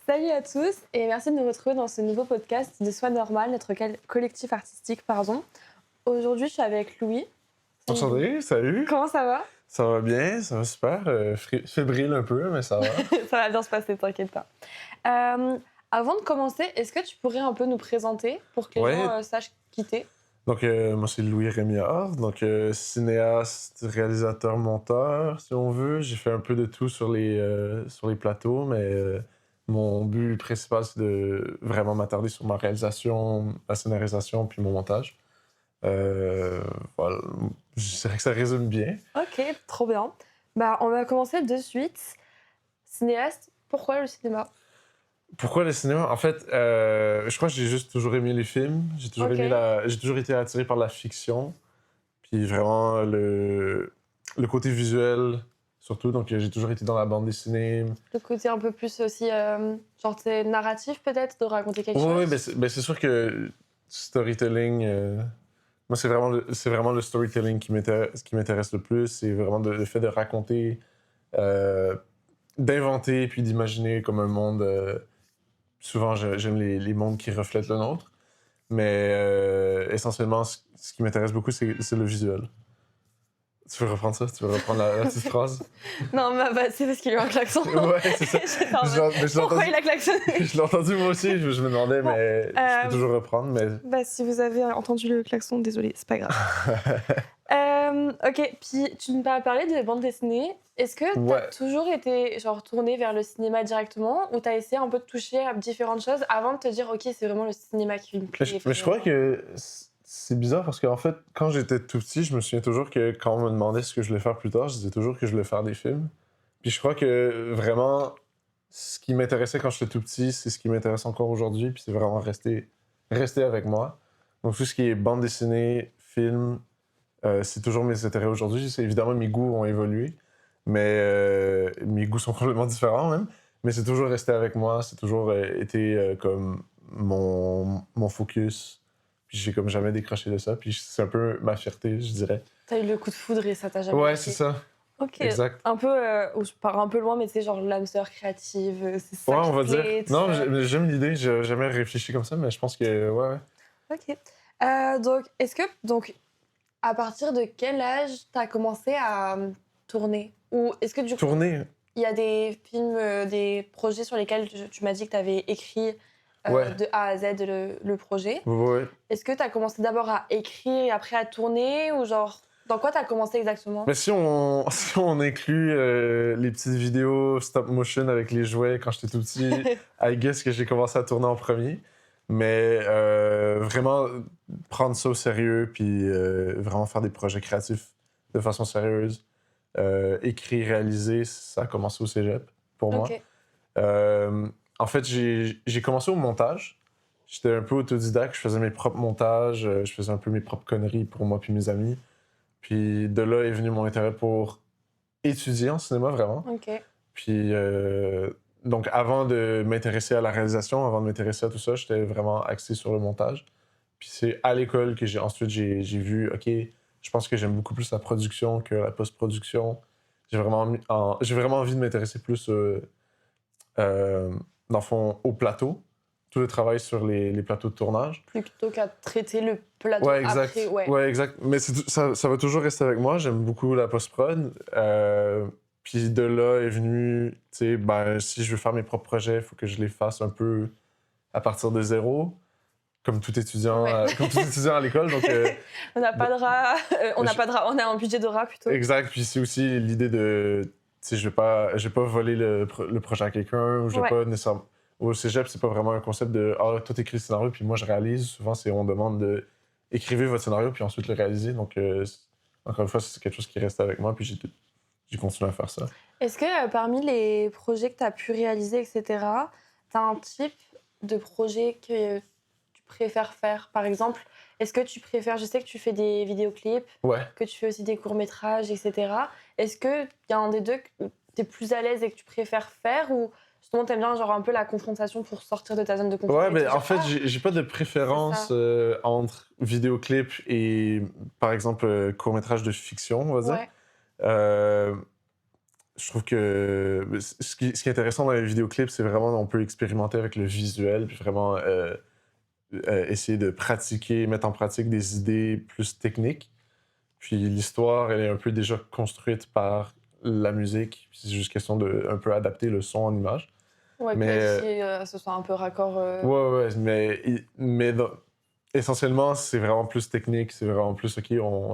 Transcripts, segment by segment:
Salut à tous et merci de nous retrouver dans ce nouveau podcast de Soi Normal, notre collectif artistique, pardon. Aujourd'hui, je suis avec Louis. Enchanté, salut. Comment ça va? Ça va bien, ça va super. Fébrile un peu, mais ça va. Ça va bien se passer, t'inquiète pas. Avant de commencer, est-ce que tu pourrais un peu nous présenter pour que les gens sachent qui t'es? Donc, moi, c'est Louis Rémillard, donc cinéaste, réalisateur, monteur, si on veut. J'ai fait un peu de tout sur les plateaux, mais mon but principal, c'est de vraiment m'attarder sur ma réalisation, ma scénarisation, puis mon montage. Voilà, je dirais que ça résume bien. Ok, trop bien. Bah, on va commencer de suite. Cinéaste, pourquoi le cinéma? Pourquoi le cinéma? En fait, je crois que j'ai juste toujours aimé les films. J'ai toujours j'ai toujours été attiré par la fiction. Puis vraiment le côté visuel, surtout. Donc, j'ai toujours été dans la bande dessinée. Le côté un peu plus aussi, genre, c'est narratif peut-être, de raconter quelque chose? Oui, c'est sûr que storytelling... moi, c'est vraiment le storytelling qui m'intéresse le plus. C'est vraiment le fait de raconter, d'inventer puis d'imaginer comme un monde... souvent, j'aime les mondes qui reflètent le nôtre. Mais essentiellement, ce qui m'intéresse beaucoup, c'est le visuel. Tu veux reprendre ça? Tu veux reprendre la petite phrase? Non, bah, c'est parce qu'il y a eu un klaxon. Ouais, c'est ça. Pourquoi il a klaxonné? Je l'ai entendu moi aussi, je me demandais, mais je peux toujours reprendre. Mais... Bah, si vous avez entendu le klaxon, désolé, c'est pas grave. Ok, puis tu nous as parlé de bande dessinée. Est-ce que t'as toujours été genre tourné vers le cinéma directement ou t'as essayé un peu de toucher à différentes choses avant de te dire ok, c'est vraiment le cinéma qui me plaît? Mais je crois que c'est bizarre parce qu'en fait, quand j'étais tout petit, je me souviens toujours que quand on me demandait ce que je voulais faire plus tard, je disais toujours que je voulais faire des films. Puis je crois que vraiment, ce qui m'intéressait quand j'étais tout petit, c'est ce qui m'intéresse encore aujourd'hui, puis c'est vraiment rester avec moi. Donc tout ce qui est bande dessinée, film, c'est toujours mes intérêts aujourd'hui. Évidemment, mes goûts ont évolué, mais mes goûts sont complètement différents même. Mais c'est toujours resté avec moi, c'est toujours été comme mon focus. Puis j'ai comme jamais décroché de ça. Puis c'est un peu ma fierté, je dirais. T'as eu le coup de foudre et ça t'a jamais Ouais, lâché. c'est ça. Ok. Exact. Un peu, je pars un peu loin, mais c'est genre l'âme sœur créative, c'est ça Ouais, qui on va te plaît, dire. Non, j'aime l'idée, j'ai jamais réfléchi comme ça, mais je pense que ouais. Ok. Donc, à partir de quel âge t'as commencé à tourner? Ou est-ce que du coup, Tourner? il y a des films, des projets sur lesquels tu m'as dit que t'avais écrit de A à Z le projet? Ouais. Est-ce que t'as commencé d'abord à écrire et après à tourner? Ou genre, dans quoi t'as commencé exactement? Mais si on inclut les petites vidéos stop motion avec les jouets quand j'étais tout petit, I guess que j'ai commencé à tourner en premier. Mais vraiment prendre ça au sérieux, puis vraiment faire des projets créatifs de façon sérieuse. Écrire, réaliser, ça a commencé au cégep pour moi. Ok. En fait, j'ai commencé au montage. J'étais un peu autodidacte, je faisais mes propres montages, je faisais un peu mes propres conneries pour moi puis mes amis. Puis de là est venu mon intérêt pour étudier en cinéma, vraiment. Ok. Puis donc avant de m'intéresser à la réalisation, avant de m'intéresser à tout ça, j'étais vraiment axé sur le montage. Puis c'est à l'école que j'ai vu, OK, je pense que j'aime beaucoup plus la production que la post-production. J'ai vraiment envie de m'intéresser plus, dans le fond, au plateau. Tout le travail sur les plateaux de tournage. Plutôt qu'à traiter le plateau Exact. après, ouais. Ouais, exact. Mais ça va toujours rester avec moi. J'aime beaucoup la post-prod. Puis de là est venu, tu sais, ben, si je veux faire mes propres projets, il faut que je les fasse un peu à partir de zéro, comme tout étudiant, à l'école. Donc, on n'a pas de rat, on a un budget de rat plutôt. Exact. Puis c'est aussi l'idée de, tu sais, je vais pas voler le projet à quelqu'un, ou je vais pas nécessairement. Au cégep, c'est pas vraiment un concept de toi t'écris le scénario puis moi je réalise. Souvent on demande de écrivez votre scénario puis ensuite le réaliser. Donc encore une fois, c'est quelque chose qui reste avec moi puis j'ai continué à faire ça. Est-ce que parmi les projets que tu as pu réaliser, etc., tu as un type de projet que tu préfères faire? Par exemple, est-ce que tu préfères, je sais que tu fais des vidéoclips, que tu fais aussi des courts-métrages, etc. Est-ce qu'il y a un des deux que tu es plus à l'aise et que tu préfères faire ou justement t'aimes bien genre un peu la confrontation pour sortir de ta zone de confort? Ouais, mais en fait, j'ai pas de préférence entre vidéoclip et, par exemple, court-métrage de fiction, on va dire. je trouve que ce qui est intéressant dans les vidéoclips, c'est vraiment on peut expérimenter avec le visuel, puis vraiment essayer de pratiquer, mettre en pratique des idées plus techniques. Puis l'histoire, elle est un peu déjà construite par la musique. Puis c'est juste question de un peu adapter le son en image. Ouais, que Mais aussi, ce soit un peu raccord. ouais, essentiellement, c'est vraiment plus technique. C'est vraiment plus, OK,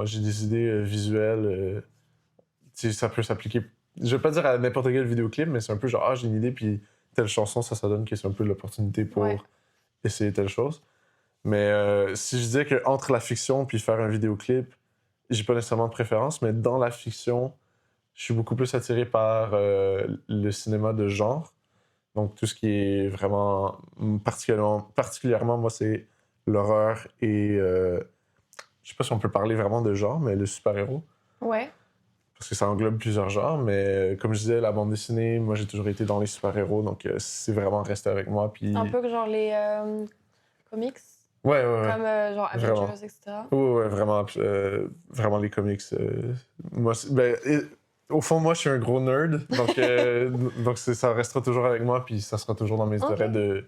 j'ai des idées visuelles. Tu sais, ça peut s'appliquer, je vais pas dire à n'importe quel vidéoclip, mais c'est un peu genre, j'ai une idée, puis telle chanson, ça donne que c'est un peu l'opportunité pour Ouais. essayer telle chose. Mais si je disais qu'entre la fiction puis faire un vidéoclip, j'ai pas nécessairement de préférence, mais dans la fiction, je suis beaucoup plus attiré par le cinéma de genre. Donc tout ce qui est vraiment particulièrement moi, c'est l'horreur et je sais pas si on peut parler vraiment de genre, mais le super-héros. Ouais. Parce que ça englobe plusieurs genres, mais comme je disais, la bande dessinée, moi j'ai toujours été dans les super-héros, donc c'est vraiment resté avec moi. Puis... Un peu que genre les comics, Ouais, ouais, ouais. comme genre Vraiment. Avengers, etc. Ouais, ouais, vraiment, vraiment les comics. Moi, au fond, moi, je suis un gros nerd, donc, donc ça restera toujours avec moi, puis ça sera toujours dans mes Ok. intérêts de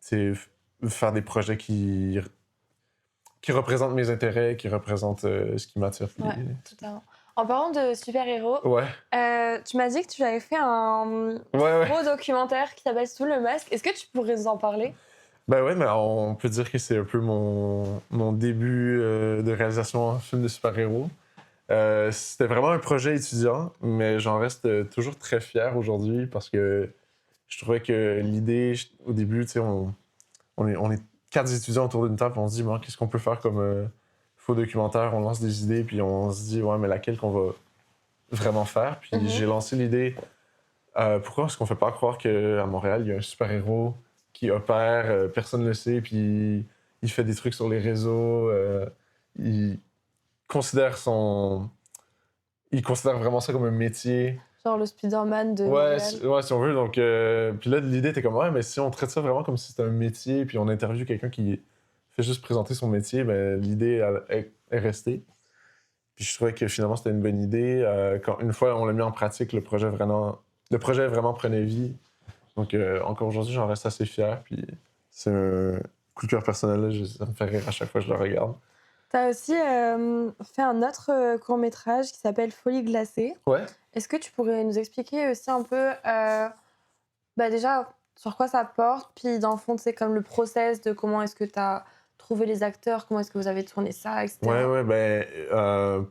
tu sais, faire des projets qui représentent mes intérêts, qui représentent ce qui m'attire. Puis... Ouais, totalement. En parlant de super-héros, Ouais, tu m'as dit que tu avais fait un ouais. gros documentaire qui s'appelle Sous le masque. Est-ce que tu pourrais nous en parler? Ben ouais, mais on peut dire que c'est un peu mon début de réalisation en film de super-héros. C'était vraiment un projet étudiant, mais j'en reste toujours très fier aujourd'hui parce que je trouvais que l'idée, au début, tu sais, on est 4 étudiants autour d'une table, on se dit, bon, qu'est-ce qu'on peut faire comme faux documentaire? On lance des idées, puis on se dit, ouais, mais laquelle qu'on va vraiment faire? Puis Mhm. j'ai lancé l'idée, pourquoi est-ce qu'on fait pas croire qu'à Montréal, il y a un super-héros qui opère, personne ne le sait, puis il fait des trucs sur les réseaux, il considère son... Il considère vraiment ça comme un métier. Genre le Spider-Man de Ouais, Montréal. ouais, si on veut. Donc, puis là, l'idée était comme, ouais, mais si on traite ça vraiment comme si c'était un métier, puis on interviewe quelqu'un qui fait juste présenter son métier, ben, l'idée est restée. Puis je trouvais que finalement, c'était une bonne idée. Une fois on l'a mis en pratique, le projet vraiment prenait vie. Donc, encore aujourd'hui, j'en reste assez fier. Puis c'est un coup de cœur personnel, là, ça me fait rire à chaque fois que je le regarde. T'as aussi fait un autre court-métrage qui s'appelle Folie glacée. Ouais. Est-ce que tu pourrais nous expliquer aussi un peu, bah déjà, sur quoi ça porte, puis dans le fond, c'est comme le process de comment est-ce que tu as trouvé les acteurs, comment est-ce que vous avez tourné ça, etc. Ouais, ben,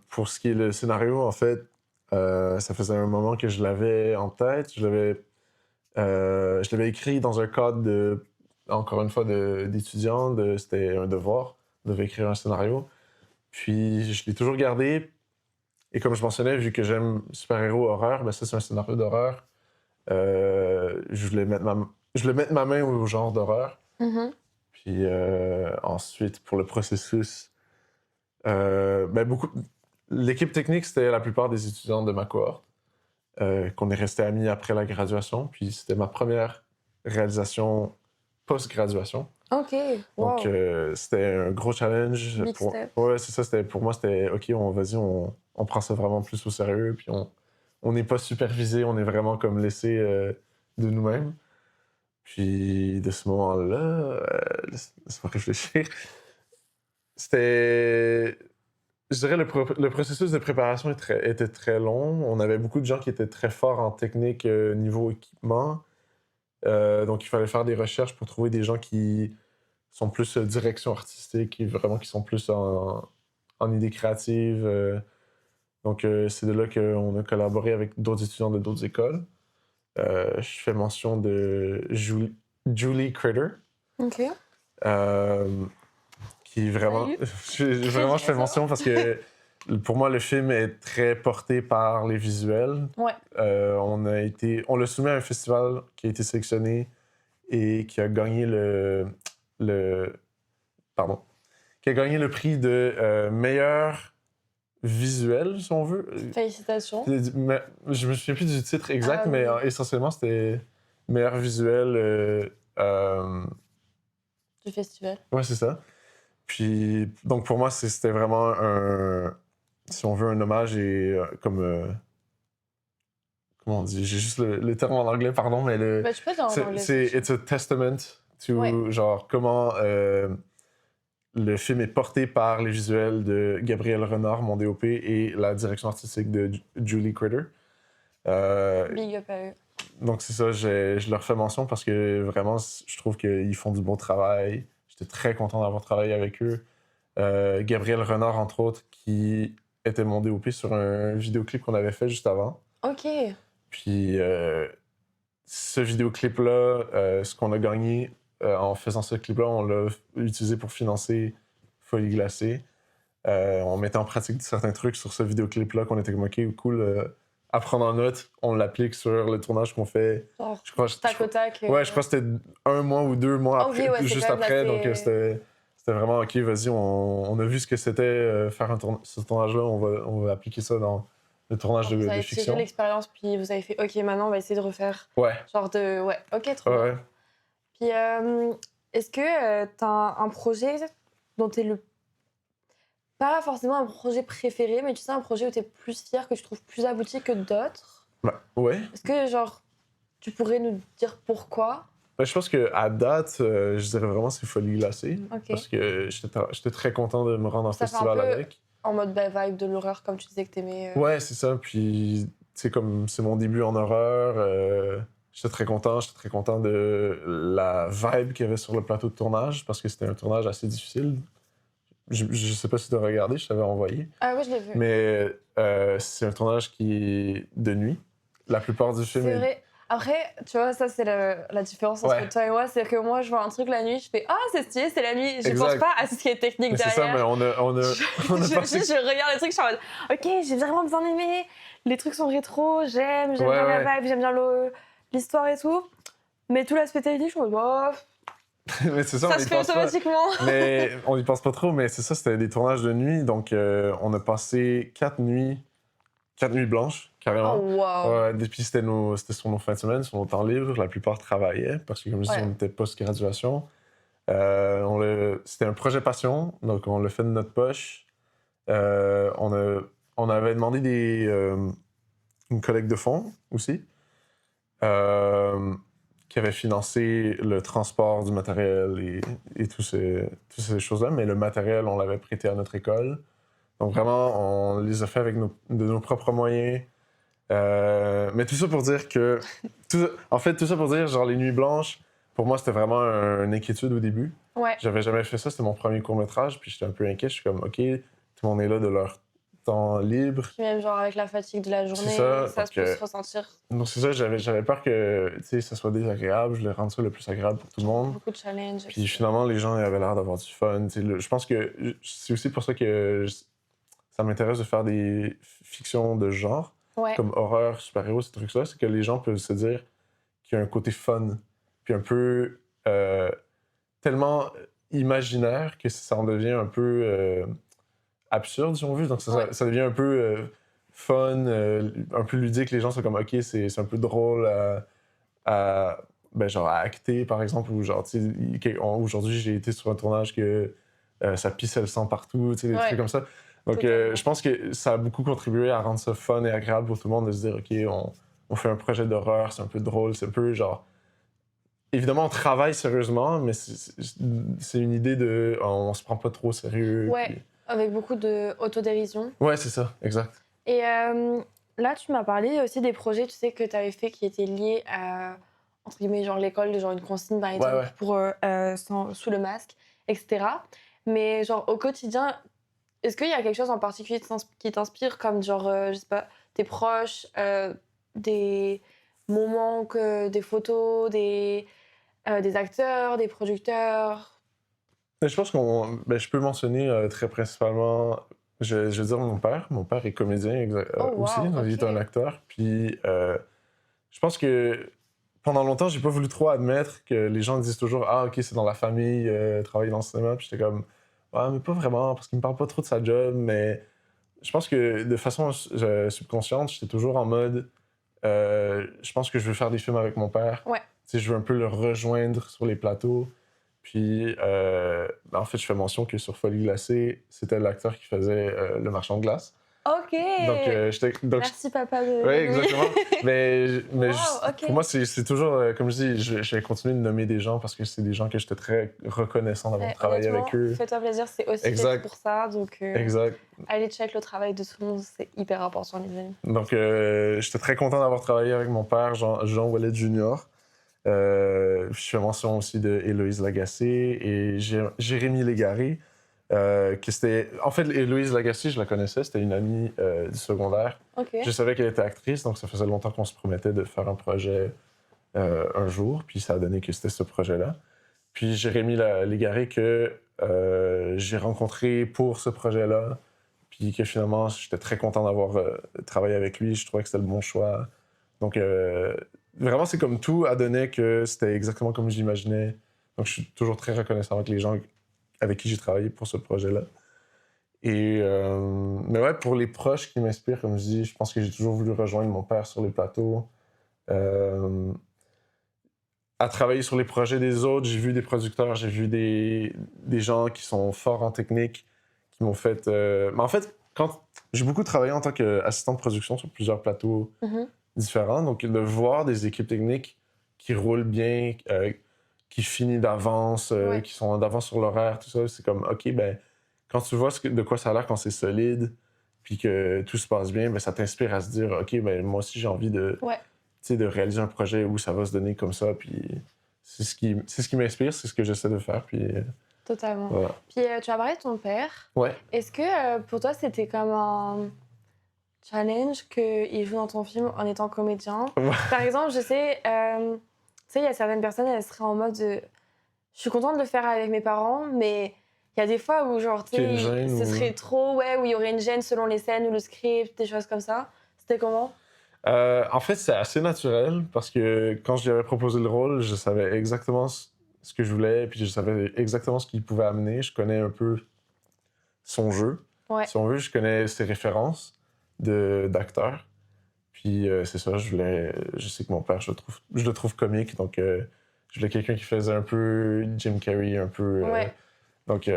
pour ce qui est le scénario, en fait, ça faisait un moment que je l'avais en tête. Je l'avais écrit dans un cadre encore une fois, d'étudiant. C'était un devoir. Je devais écrire un scénario. Puis, je l'ai toujours gardé. Et comme je mentionnais, vu que j'aime super-héros horreur, ben ça, c'est un scénario d'horreur. Je voulais mettre ma main au genre d'horreur. Mhm. Puis, ensuite, pour le processus, ben l'équipe technique, c'était la plupart des étudiants de ma cohorte, qu'on est restés amis après la graduation. Puis c'était ma première réalisation post-graduation. Ok, wow. Donc c'était un gros challenge. Big step. Ouais, c'est ça. Pour moi, c'était OK, vas-y, on prend ça vraiment plus au sérieux. Puis on n'est pas supervisé, on est vraiment comme laissé de nous-mêmes. Puis de ce moment-là, laisse-moi réfléchir. C'était Je dirais le processus de préparation était très long. On avait beaucoup de gens qui étaient très forts en technique niveau équipement. Donc, il fallait faire des recherches pour trouver des gens qui sont plus direction artistique, qui sont plus en idées créatives. Donc, c'est de là qu'on a collaboré avec d'autres étudiants de d'autres écoles. Je fais mention de Julie Critter. Ok. Qui vraiment. Vraiment, je fais mention parce que pour moi, le film est très porté par les visuels. Ouais. On l'a soumis à un festival qui a été sélectionné et qui a gagné pardon. Qui a gagné le prix de meilleur visuel, si on veut. Félicitations. Mais je me souviens plus du titre exact, Ah, mais oui. essentiellement, c'était meilleur visuel. Du festival. Ouais, c'est ça. Puis, donc pour moi, c'était vraiment si on veut, un hommage et comment on dit? J'ai juste le terme en anglais, pardon, mais Bah, tu peux dire en anglais. c'est It's a testament to, Ouais. genre, comment le film est porté par les visuels de Gabriel Renard, mon DOP, et la direction artistique de Julie Critter. Big up à eux. Donc c'est ça, je leur fais mention parce que vraiment, je trouve qu'ils font du bon travail. J'étais très content d'avoir travaillé avec eux. Gabriel Renard, entre autres, qui était mon DOP sur un vidéoclip qu'on avait fait juste avant. Ok. Puis ce vidéoclip-là, ce qu'on a gagné en faisant ce clip-là, on l'a utilisé pour financer Folie glacée. On mettait en pratique certains trucs sur ce vidéoclip-là qu'on était comme OK, cool. À prendre en note, on l'applique sur le tournage qu'on fait. Genre, Je crois, tac au tac. Ouais, je crois que c'était 1 mois ou 2 mois Ok, après, ouais, c'est juste quand même après. assez- Donc c'était vraiment OK, vas-y, on a vu ce que c'était faire ce tournage-là, on va appliquer ça dans le tournage Genre, vous de avez fiction. tiré l'expérience, puis vous avez fait OK, maintenant on va essayer de refaire. Ouais. Genre de. Ouais, ok, trop bien. Ouais. Puis est-ce que t'as un projet dont t'es le. Pas forcément un projet préféré, mais tu sais, un projet où t'es plus fier, que tu trouves plus abouti que d'autres? Ouais. Est-ce que, genre, tu pourrais nous dire pourquoi? Ben, je pense qu'à date, je dirais vraiment c'est Folie glacée. Ok. Parce que j'étais très content de me rendre en Ça fait un festival peu- avec. En mode vibe de l'horreur, comme tu disais que t'aimais. Ouais, c'est ça. Puis, tu sais, comme c'est mon début en horreur, j'étais très content. J'étais très content de la vibe qu'il y avait sur le plateau de tournage parce que c'était un tournage assez difficile. Je sais pas si tu as regardé, je t'avais envoyé. Ah oui, je l'ai vu. Mais c'est un tournage qui est de nuit. La plupart du film C'est est. vrai. Après, tu vois, ça, c'est la différence entre Ouais. toi et moi. C'est que moi, je vois un truc la nuit, je fais « Ah, c'est stylé, c'est la nuit ». Je Exact. pense pas à ce qui est technique Mais c'est ça, mais derrière. on a on a je regarde les trucs, je suis en mode « Ok, j'ai vraiment bien aimé. Les trucs sont rétro, j'aime Ouais, bien ouais. la vibe, j'aime bien l'histoire et tout. » Mais tout l'aspect technique, je suis en mode « Mais c'est ça, Ça on y se fait pense pas. automatiquement. » Mais on y pense pas trop, mais c'est ça, c'était des tournages de nuit. Donc, on a passé 4 nuits blanches, carrément. Oh, wow. Et puis, c'était sur nos fins de semaine, sur nos temps libres. La plupart travaillaient parce que, comme je dis, Ouais. on était post-graduation. C'était un projet passion, donc on l'a fait de notre poche. On avait demandé une collecte de fonds aussi, qui avait financé le transport du matériel et toutes ces choses-là. Mais le matériel, on l'avait prêté à notre école. Donc vraiment, on les a fait avec de nos propres moyens. Mais tout ça pour dire que... En fait, tout ça pour dire, genre, les Nuits Blanches, pour moi, c'était vraiment une inquiétude au début. Ouais. J'avais jamais fait ça, c'était mon premier court-métrage, puis j'étais un peu inquiet. Je suis comme, OK, tout le monde est là de leur temps libre. Puis même, genre, avec la fatigue de la journée, ça, ça donc, peut se ressentir. Donc c'est ça, j'avais peur que, tu sais, ça soit désagréable. Je voulais rendre ça le plus agréable pour tout le monde. Beaucoup de challenges. Puis finalement, les gens avaient l'air d'avoir du fun. Je pense que c'est aussi pour ça que ça m'intéresse de faire des fictions de genre, Ouais. comme horreur, super-héros, ces trucs-là. C'est que les gens peuvent se dire qu'il y a un côté fun, puis un peu tellement imaginaire que ça en devient un peu absurde, si on veut. Donc ça devient un peu fun, un peu ludique. Les gens sont comme, OK, c'est un peu drôle genre à acter, par exemple, ou genre, tu sais, aujourd'hui, j'ai été sur un tournage que ça pissait le sang partout, tu sais, des trucs comme ça. Donc, je pense que ça a beaucoup contribué à rendre ça fun et agréable pour tout le monde de se dire, OK, on fait un projet d'horreur, c'est un peu drôle, c'est un peu genre... Évidemment, on travaille sérieusement, mais c'est une idée de... On se prend pas trop au sérieux. Ouais, puis... avec beaucoup d'autodérision. Ouais, c'est ça, exact. Et là, tu m'as parlé aussi des projets, tu sais, que tu avais fait qui étaient liés à, entre guillemets, genre l'école, genre une consigne, par exemple, pour sous le masque, etc. Mais genre, au quotidien, est-ce qu'il y a quelque chose en particulier qui t'inspire, comme genre, je sais pas, tes proches, des moments, des photos, des acteurs, des producteurs? Mais je pense je peux mentionner très principalement, je veux dire mon père. Mon père est comédien aussi, il est un acteur. Puis je pense que pendant longtemps, j'ai pas voulu trop admettre que les gens disent toujours « Ah, OK, c'est dans la famille, travailler dans le cinéma. » Puis j'étais comme « Ouais, mais pas vraiment, parce qu'il me parle pas trop de sa job. » Mais je pense que de façon subconsciente, j'étais toujours en mode je pense que je veux faire des films avec mon père. Ouais. Tu sais, je veux un peu le rejoindre sur les plateaux. Puis, en fait, je fais mention que sur Folie glacée, c'était l'acteur qui faisait Le Marchand de glace. Ok. Merci papa de Oui, Louis. exactement. Mais Wow, ok. pour moi, c'est toujours, comme je dis, je vais continuer de nommer des gens parce que c'est des gens que j'étais très reconnaissant d'avoir travaillé Honnêtement, avec eux. fais-toi plaisir, c'est aussi fait Exact, pour ça. Donc, exact. allez check le travail de tout le monde, c'est hyper important, les amis. Donc, j'étais très content d'avoir travaillé avec mon père, Jean Ouellet Jr. Je fais mention aussi de Héloïse Lagacé et Jérémy Légaré. Que c'était... En fait, Héloïse Lagacé, je la connaissais, c'était une amie du secondaire. Ok. Je savais qu'elle était actrice, donc ça faisait longtemps qu'on se promettait de faire un projet un jour, puis ça a donné que c'était ce projet-là. Puis Jérémy Légaré que j'ai rencontré pour ce projet-là, puis que finalement, j'étais très content d'avoir travaillé avec lui, je trouvais que c'était le bon choix. Donc, vraiment, c'est comme tout a donné que c'était exactement comme je l'imaginais. Donc, je suis toujours très reconnaissant avec les gens avec qui j'ai travaillé pour ce projet-là. Et, mais ouais, pour les proches qui m'inspirent, comme je dis, je pense que j'ai toujours voulu rejoindre mon père sur les plateaux. À travailler sur les projets des autres, j'ai vu des producteurs, j'ai vu des gens qui sont forts en technique, qui m'ont fait... Mais en fait, j'ai beaucoup travaillé en tant qu'assistant de production sur plusieurs plateaux différents, donc de voir des équipes techniques qui roulent bien, qui finissent d'avance, qui sont d'avance sur l'horaire, tout ça, c'est comme, OK, ben, quand tu vois de quoi ça a l'air quand c'est solide, puis que tout se passe bien, ben, ça t'inspire à se dire, OK, ben, moi aussi, j'ai envie de réaliser un projet où ça va se donner comme ça, puis c'est ce qui m'inspire, c'est ce que j'essaie de faire, puis... Totalement. Voilà. Puis tu as parlé de ton père. Ouais. Est-ce que pour toi, c'était comme un challenge qu'il joue dans ton film en étant comédien? Ouais. Par exemple, je sais, tu sais, il y a certaines personnes, elles seraient en mode je suis contente de le faire avec mes parents, mais il y a des fois où, genre, tu sais, ce serait trop, où il y aurait une gêne selon les scènes ou le script, des choses comme ça. C'était comment? En fait, c'est assez naturel parce que quand je lui avais proposé le rôle, je savais exactement ce que je voulais, puis je savais exactement ce qu'il pouvait amener. Je connais un peu son jeu. Ouais. Si on veut, je connais ses références d'acteur. Puis c'est ça, je sais que mon père, je le trouve comique, donc je voulais quelqu'un qui faisait un peu Jim Carrey, un peu... donc,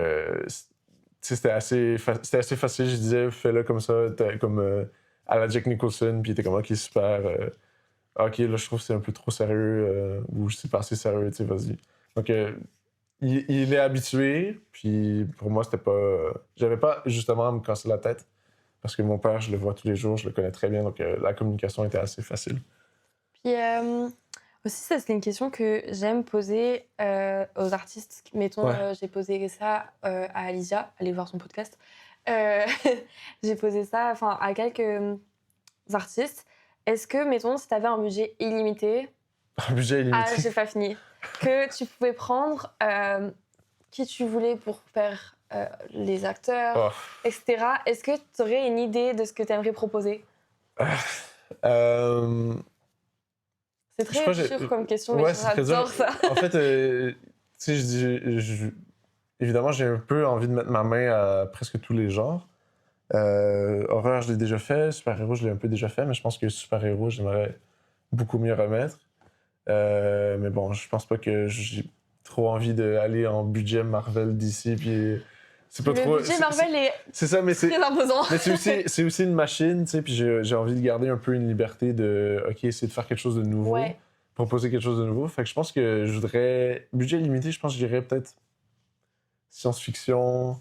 c'était assez facile. Je disais, fais-le comme ça, comme à la Jack Nicholson, puis il était comme, OK, super. OK, là, je trouve que c'est un peu trop sérieux, ou c'est pas assez sérieux, tu sais, vas-y. Donc, il est habitué, puis pour moi, c'était pas... j'avais pas justement à me casser la tête, parce que mon père, je le vois tous les jours, je le connais très bien, donc la communication était assez facile. Puis aussi, ça, c'est une question que j'aime poser aux artistes. Mettons, j'ai posé ça à Alicia, allez voir son podcast. J'ai posé ça à quelques artistes. Est-ce que, mettons, si tu avais un budget illimité... Un budget illimité? Ah, j'ai pas fini. Que tu pouvais prendre qui tu voulais pour faire les acteurs, etc. Est-ce que tu aurais une idée de ce que tu aimerais proposer? C'est très dur comme question, mais j'adore ça. En fait, tu sais, évidemment, j'ai un peu envie de mettre ma main à presque tous les genres. Horreur, je l'ai déjà fait. Super-héros, je l'ai un peu déjà fait, mais je pense que super-héros, j'aimerais beaucoup mieux remettre. Mais bon, je pense pas que j'ai trop envie d'aller en budget Marvel d'ici, puis... C'est pas le budget Marvel est ça, mais très imposant. Mais c'est aussi une machine, tu sais, puis j'ai envie de garder un peu une liberté de, OK, essayer de faire quelque chose de nouveau, proposer quelque chose de nouveau. Fait que je pense que je voudrais... Budget limité, je pense que je dirais peut-être science-fiction.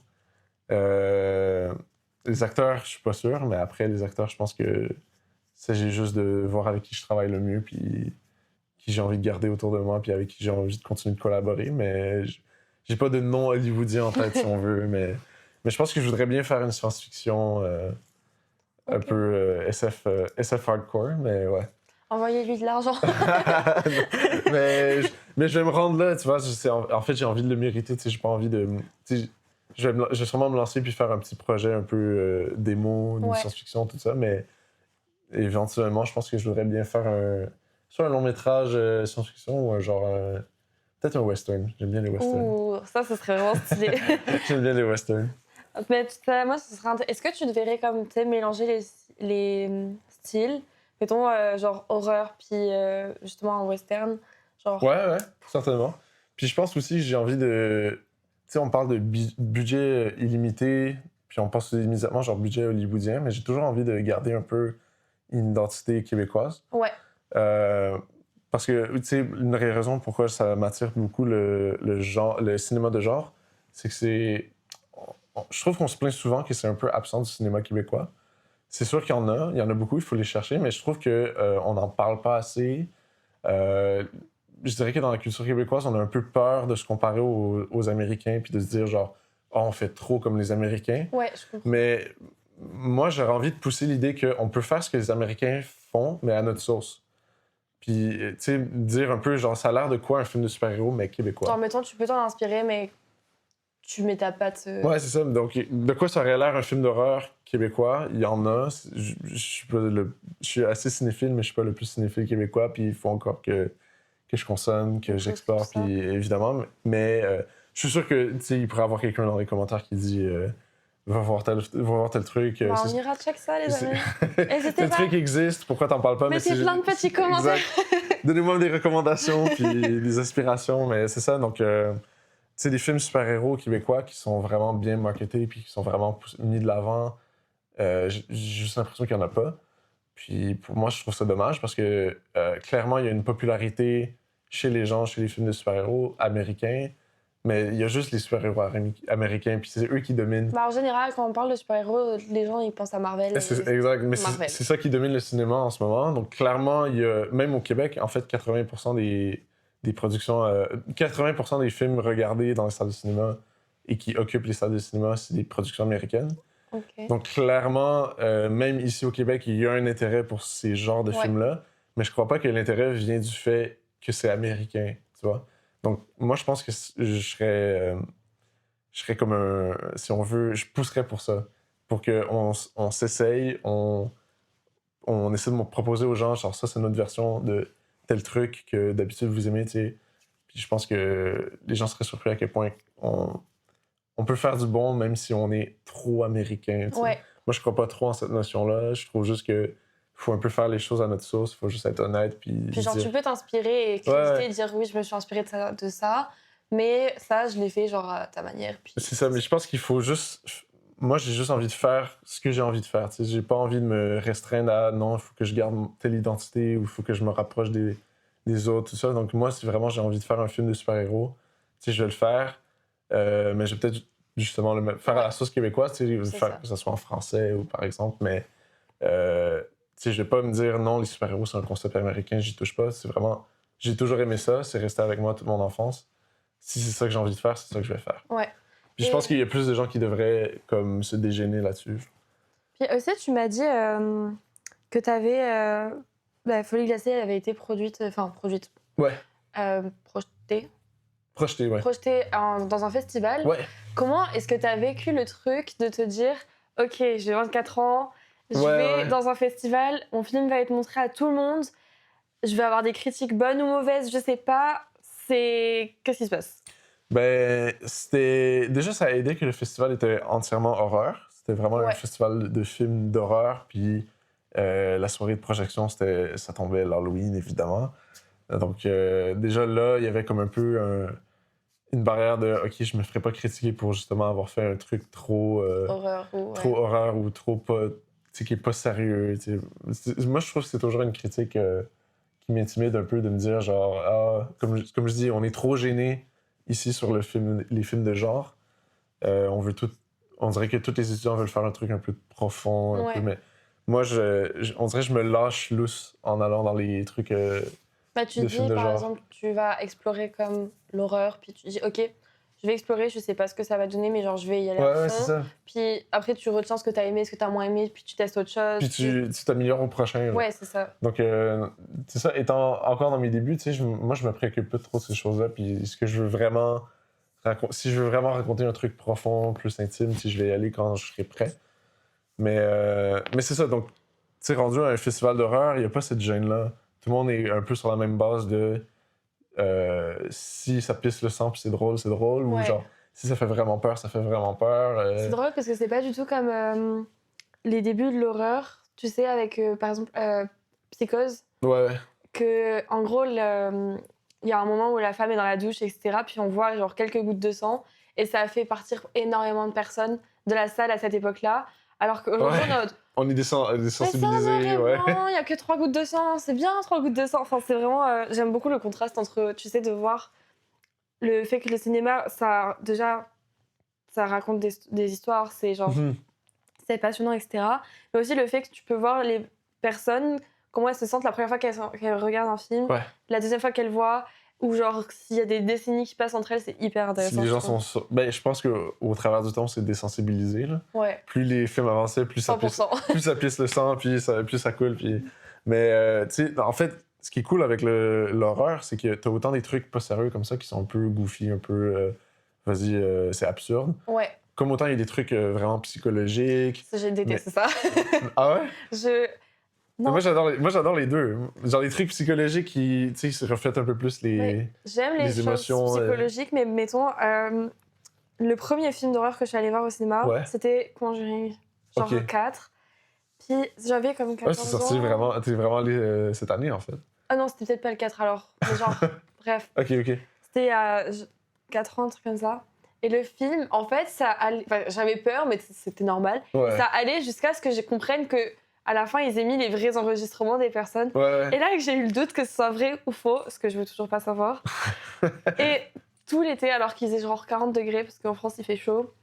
Les acteurs, je suis pas sûr, mais après, les acteurs, je pense que j'ai juste de voir avec qui je travaille le mieux, puis qui j'ai envie de garder autour de moi, puis avec qui j'ai envie de continuer de collaborer, mais... J'ai pas de nom hollywoodien en tête, si on veut, mais je pense que je voudrais bien faire une science-fiction un peu SF hardcore, mais ouais. Envoyez-lui de l'argent. mais je vais me rendre là, tu vois. En fait, j'ai envie de le mériter, tu sais. J'ai pas envie de... Je vais sûrement me lancer puis faire un petit projet un peu démo, de science-fiction, tout ça, mais éventuellement, je pense que je voudrais bien faire soit un long-métrage science-fiction ou un genre... Peut-être un western. J'aime bien les westerns. Ouh, ça serait vraiment stylé. J'aime bien les westerns. Mais moi, ce serait Est-ce que tu devrais comme mélanger les styles, mettons genre horreur puis justement un western, genre. Ouais, certainement. Puis je pense aussi que j'ai envie de... Tu sais, on parle de budget illimité, puis on pense immédiatement genre budget hollywoodien, mais j'ai toujours envie de garder un peu une identité québécoise. Ouais. Parce que, tu sais, une des raisons pourquoi ça m'attire beaucoup le cinéma de genre, c'est que c'est... Je trouve qu'on se plaint souvent que c'est un peu absent du cinéma québécois. C'est sûr qu'il y en a beaucoup, il faut les chercher, mais je trouve qu'on n'en parle pas assez. Je dirais que dans la culture québécoise, on a un peu peur de se comparer aux Américains, puis de se dire genre, oh, on fait trop comme les Américains. Ouais, je comprends. Mais moi, j'aurais envie de pousser l'idée qu'on peut faire ce que les Américains font, mais à notre sauce. Puis, tu sais, dire un peu, genre, ça a l'air de quoi un film de super-héros, mais québécois. Genre, mettons, tu peux t'en inspirer, mais tu mets ta patte. Ouais, c'est ça. Donc, de quoi ça aurait l'air un film d'horreur québécois? Il y en a. Je suis assez cinéphile, mais je suis pas le plus cinéphile québécois. Puis il faut encore que je consomme, que j'explore, ça. puis évidemment. Mais je suis sûr que, tu sais, il pourrait y avoir quelqu'un dans les commentaires qui dit va voir tel truc. Bah, on ira check ça, les amis. N'hésitez tel pas. truc existe, pourquoi t'en parles pas? Mettez plein de petits commentaires. Donnez-moi des recommandations, puis des aspirations, mais c'est ça. Donc, tu sais, des films super-héros québécois qui sont vraiment bien marketés, puis qui sont vraiment mis de l'avant, j'ai juste l'impression qu'il n'y en a pas. Puis pour moi, je trouve ça dommage parce que clairement, il y a une popularité chez les gens, chez les films de super-héros américains, mais il y a juste les super-héros américains, puis c'est eux qui dominent. Bah, en général, quand on parle de super-héros, les gens ils pensent à Marvel. Exact, mais c'est ça qui domine le cinéma en ce moment. Donc clairement, il y a, même au Québec, en fait, 80% des productions, 80% des films regardés dans les salles de cinéma et qui occupent les salles de cinéma, c'est des productions américaines. Okay. Donc clairement, même ici au Québec, il y a un intérêt pour ces genres de films-là, mais je crois pas que l'intérêt vient du fait que c'est américain, tu vois. Donc moi, je pense que je serais comme un... Si on veut, je pousserais pour ça, pour qu'on s'essaye, on essaie de me proposer aux gens, genre ça, c'est notre version de tel truc que d'habitude vous aimez, tu sais. Puis je pense que les gens seraient surpris à quel point on peut faire du bon même si on est trop américain. Ouais. Moi, je crois pas trop en cette notion-là. Je trouve juste que faut un peu faire les choses à notre sauce. Faut juste être honnête. Puis genre, dire... tu peux t'inspirer et critiquer et dire oui, je me suis inspirée de ça. Mais ça, je l'ai fait genre à ta manière. Puis... C'est ça, mais je pense qu'il faut juste... Moi, j'ai juste envie de faire ce que j'ai envie de faire. T'sais. J'ai pas envie de me restreindre à non, il faut que je garde telle identité ou il faut que je me rapproche des autres, tout ça. Donc moi, si vraiment j'ai envie de faire un film de super-héros, je vais le faire. Mais je vais peut-être justement le faire à la sauce québécoise, faire que ça soit en français ou par exemple, mais je vais pas me dire non, les super-héros c'est un concept américain, j'y touche pas. C'est vraiment, j'ai toujours aimé ça, c'est resté avec moi toute mon enfance. Si c'est ça que j'ai envie de faire, c'est ça que je vais faire. Ouais. Puis je pense qu'il y a plus de gens qui devraient comme se dégainer là-dessus. Puis aussi, tu m'as dit que t'avais Folie glacée, elle avait été produite. Ouais. Projetée, dans un festival. Ouais. Comment est-ce que tu as vécu le truc de te dire ok, j'ai 24 ans, je vais dans un festival, mon film va être montré à tout le monde, je vais avoir des critiques bonnes ou mauvaises, je sais pas, qu'est-ce qui se passe? Ben, déjà, ça a aidé que le festival était entièrement horreur. C'était vraiment un festival de films d'horreur, puis la soirée de projection, ça tombait l'Halloween, évidemment. Donc, déjà là, il y avait comme un peu une barrière de OK, je me ferais pas critiquer pour justement avoir fait un truc trop horreur ou trop pas, qui est pas sérieux. Moi, je trouve que c'est toujours une critique qui m'intimide un peu de me dire genre comme je dis, on est trop gêné ici sur les films de genre. On dirait que tous les étudiants veulent faire un truc un peu profond, un peu, mais moi, on dirait que je me lâche lousse en allant dans les trucs. Tu dis, par exemple, tu vas explorer comme l'horreur, puis tu dis, ok, je vais explorer, je sais pas ce que ça va donner, mais genre, je vais y aller à fond. C'est ça. Puis après, tu retiens ce que t'as aimé, ce que t'as moins aimé, puis tu testes autre chose. Puis tu t'améliores au prochain. Ouais, c'est ça. Donc, c'est ça, étant encore dans mes débuts, moi, je me préoccupe pas trop de ces choses-là, puis ce que je veux vraiment... Si je veux vraiment raconter un truc profond, plus intime, si je vais y aller quand je serai prêt. Mais c'est ça, donc, tu sais, rendu à un festival d'horreur, il n'y a pas cette gêne-là. Tout le monde est un peu sur la même base de si ça pisse le sang puis c'est drôle, ou genre si ça fait vraiment peur, ça fait vraiment peur. C'est drôle parce que c'est pas du tout comme les débuts de l'horreur, tu sais, avec par exemple Psychose. Ouais. Que, en gros, il y a un moment où la femme est dans la douche, etc. Puis on voit genre quelques gouttes de sang et ça a fait partir énormément de personnes de la salle à cette époque-là. Alors qu'aujourd'hui, Ouais. On est mais ça, désensibilisés, ouais. il y a que 3 gouttes de sang, c'est bien 3 gouttes de sang. Enfin, c'est vraiment. J'aime beaucoup le contraste entre, tu sais, de voir le fait que le cinéma, ça, déjà, ça raconte des histoires, c'est genre, Mhm. c'est passionnant, etc. Mais aussi le fait que tu peux voir les personnes, comment elles se sentent la première fois qu'elles regardent un film, Ouais. la deuxième fois qu'elles voient, ou genre s'il y a des décennies qui passent entre elles, c'est hyper Si intéressant. les je gens trouve. Ben, je pense qu'au travers du temps, on s'est désensibilisé, là. Ouais, Plus les films avançaient, plus ça pisse, 100%. plus ça pisse le sang, plus ça coule. Puis... Mais, tu sais, en fait, ce qui est cool avec l'horreur, c'est que t'as autant des trucs pas sérieux comme ça qui sont un peu goofy, un peu... vas-y, c'est absurde. Ouais, Comme autant il y a des trucs vraiment psychologiques. ça, j'ai détesté ça. Ah ouais? Je. Non. Moi, j'adore les deux. Genre, les trucs psychologiques qui, tu sais, se reflètent un peu plus les... Ouais, j'aime les les choses émotions, psychologiques, mais mettons, le premier film d'horreur que je suis allée voir au cinéma, Ouais. c'était Conjuring, genre Ok. 4. Puis j'avais comme 14 Ouais, c'est sorti ans. vraiment... T'es vraiment allé cette année, en fait. Ah non, c'était peut-être pas le 4 alors. Mais genre, bref. Ok, ok. C'était à 4 ans, un truc comme ça. Et le film, en fait, ça allait... enfin, j'avais peur, mais c'était normal. Ouais. Ça allait jusqu'à ce que je comprenne que à la fin, ils aient mis les vrais enregistrements des personnes. Ouais. Et là, que j'ai eu le doute que ce soit vrai ou faux, ce que je veux toujours pas savoir. Et tout l'été, alors qu'il faisait genre 40 degrés, parce qu'en France, il fait chaud,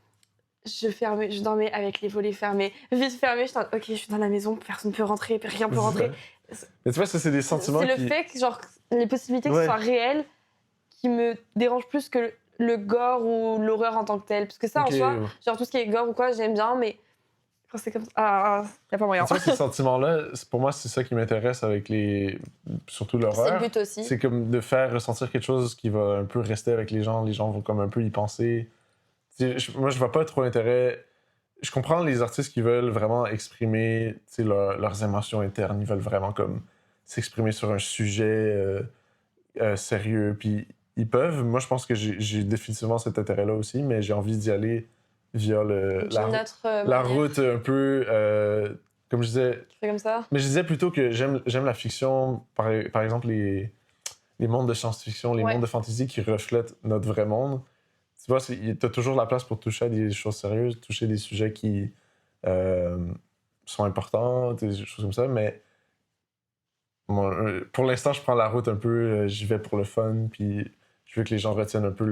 je dormais avec les volets fermés, vite fermés. J'étais en ok, je suis dans la maison, personne ne peut rentrer, rien peut rentrer. Mais tu vois, ça, c'est des sentiments C'est qui... le fait que genre, les possibilités que Ouais. ce soit réel qui me dérange plus que le gore ou l'horreur en tant que tel. Parce que ça, Ok, en soi, ouais. genre tout ce qui est gore ou quoi, j'aime bien, mais quand c'est comme ça, y a pas moyen. Tu vois, ces sentiments-là, pour moi, c'est ça qui m'intéresse avec les... Surtout C'est le l'horreur. but aussi. C'est comme de faire ressentir quelque chose qui va un peu rester avec les gens. Les gens vont comme un peu y penser. Moi, je vois pas trop l'intérêt... Je comprends les artistes qui veulent vraiment exprimer leurs émotions internes. Ils veulent vraiment comme s'exprimer sur un sujet sérieux. Puis ils peuvent. Moi, je pense que j'ai définitivement cet intérêt-là aussi, mais j'ai envie d'y aller via la route un peu... comme je disais... Tu fais comme ça. Mais je disais plutôt que j'aime la fiction, par exemple les mondes de science-fiction, les Ouais. mondes de fantasy qui reflètent notre vrai monde. Tu vois, t'as toujours la place pour toucher à des choses sérieuses, toucher des sujets qui sont importants, des choses comme ça, mais pour l'instant, je prends la route un peu, j'y vais pour le fun, puis je veux que les gens retiennent un peu